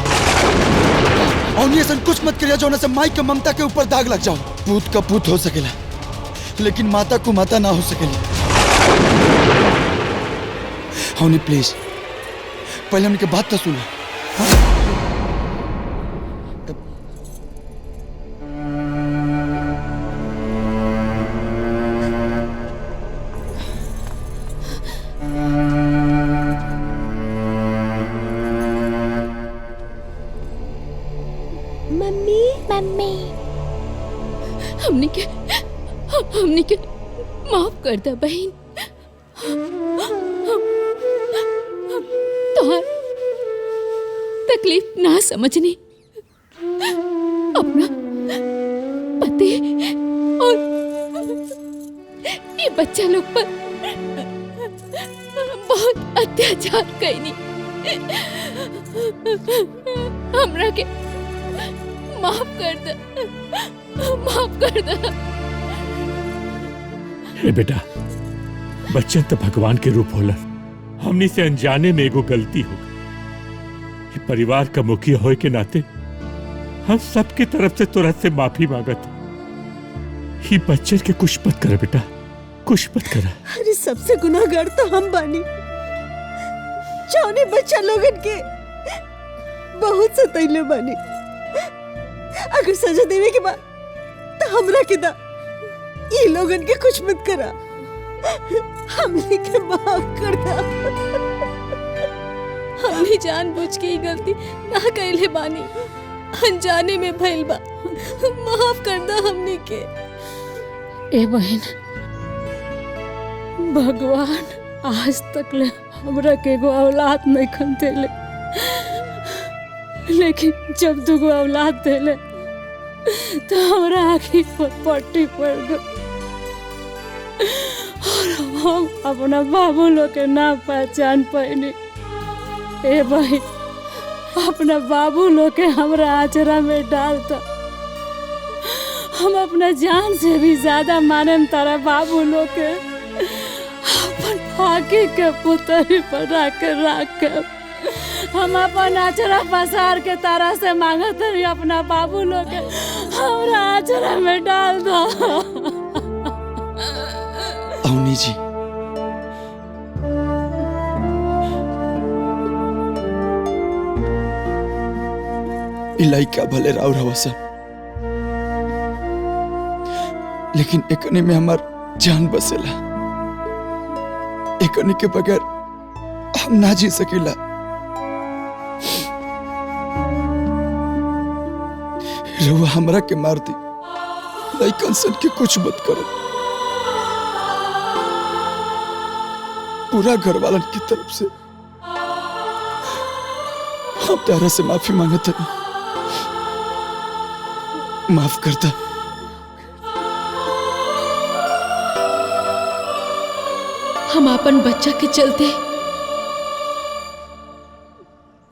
और ऐसा कुछ मत करिए जो से माई के ममता के ऊपर दाग लग जाओ। पूत का पूत हो सकेला, लेकिन माता को माता ना हो सकेली। अवनी प्लीज पहले हमने के बात तो सुनो। मम्मी मम्मी हमने के माफ कर दे बहन। तोहर तकलीफ ना समझनी, अपना पति और ये बच्चा लोग पर बहुत अत्याचार कईनी। हमरा के माफ कर दे, माफ कर दे। ए बेटा, बच्चन तो भगवान के रूप होलन। हमनी से अनजाने में एगो गलती हो गई। परिवार का मुखिया होए के नाते हम सबके तरफ से तुरंत से माफी मांगत। ही बच्चन के कुछ मत करे बेटा, कुछ मत करे। अरे सबसे गुनाहगार तो हम बानी। जौने बच्चा लोगन के बहुत सतैले बानी। अगर सजा देवे के बाद तो हमरा के दा, ये लोगन के कुछ मत करा। हमने के माफ कर दा। हमने जानबूझ के ही गलती ना कइले बानी, अनजाने में भइल बा। माफ कर दा हमने के। ए बहन, भगवान आज तक ले हमरा के एगो औलाद नहीं खन देले, लेकिन जब दुगो औलाद देले तो हमरा आँखी पर पट्टी पड़ गई और हम अपना बाबू लोग के ना पहचान पाइनी। ए भाई, अपना बाबू लोग के हमरा आचरा में डालता। हम अपना जान से भी ज्यादा माने तारा बाबू लोग के। अपन फाकी के पुतरी बना के रख के हम अपन आचरा पसार के तारा से मांगत रही। अपना बाबू लोग के हमरा आचरा में डाल दो। अवनी जी, इलाइका भले राउर हवसा, लेकिन एकने में हमार जान बसेला। एकने के बगैर हम ना जी सकेला। रहुआ हमरा के मार दी, लइकन सन के कुछ मत करो। पूरा घर वालन की तरफ से हम तारा से माफी मांगते हैं। माफ करता। हम अपन बच्चा के चलते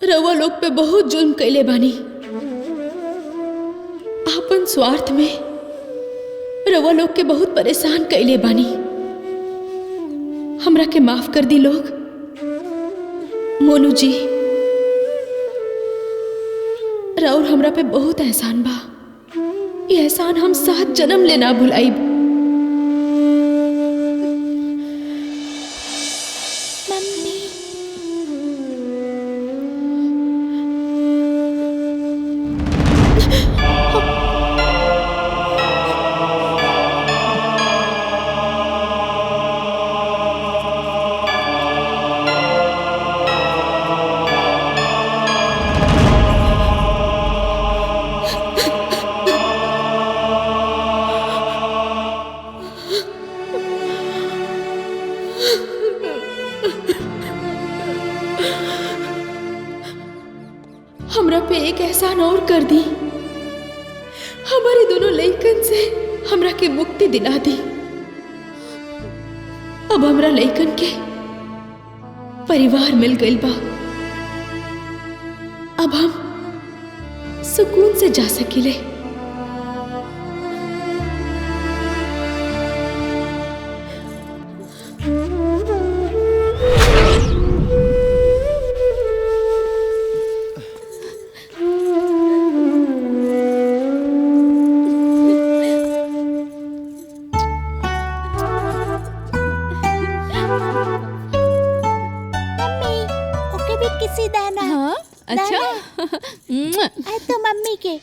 रउआ लोग पे बहुत जुल्म कैले बानी। अपन स्वार्थ में रउआ लोग के बहुत परेशान कैले बानी। हमरा के माफ कर दी लोग। मोनू जी, राउर हमरा पे बहुत एहसान बा। ये एहसान हम 7 जन्म ले ना भुलाईब। हमरा पे एक एहसान और कर दी। हमारे दोनों लइकन से हमरा के मुक्ति दिला दी। अब हमरा लइकन के परिवार मिल गइल बा। अब हम सुकून से जा सकिले। सीधा ना हाँ अच्छा आ तो मम्मी के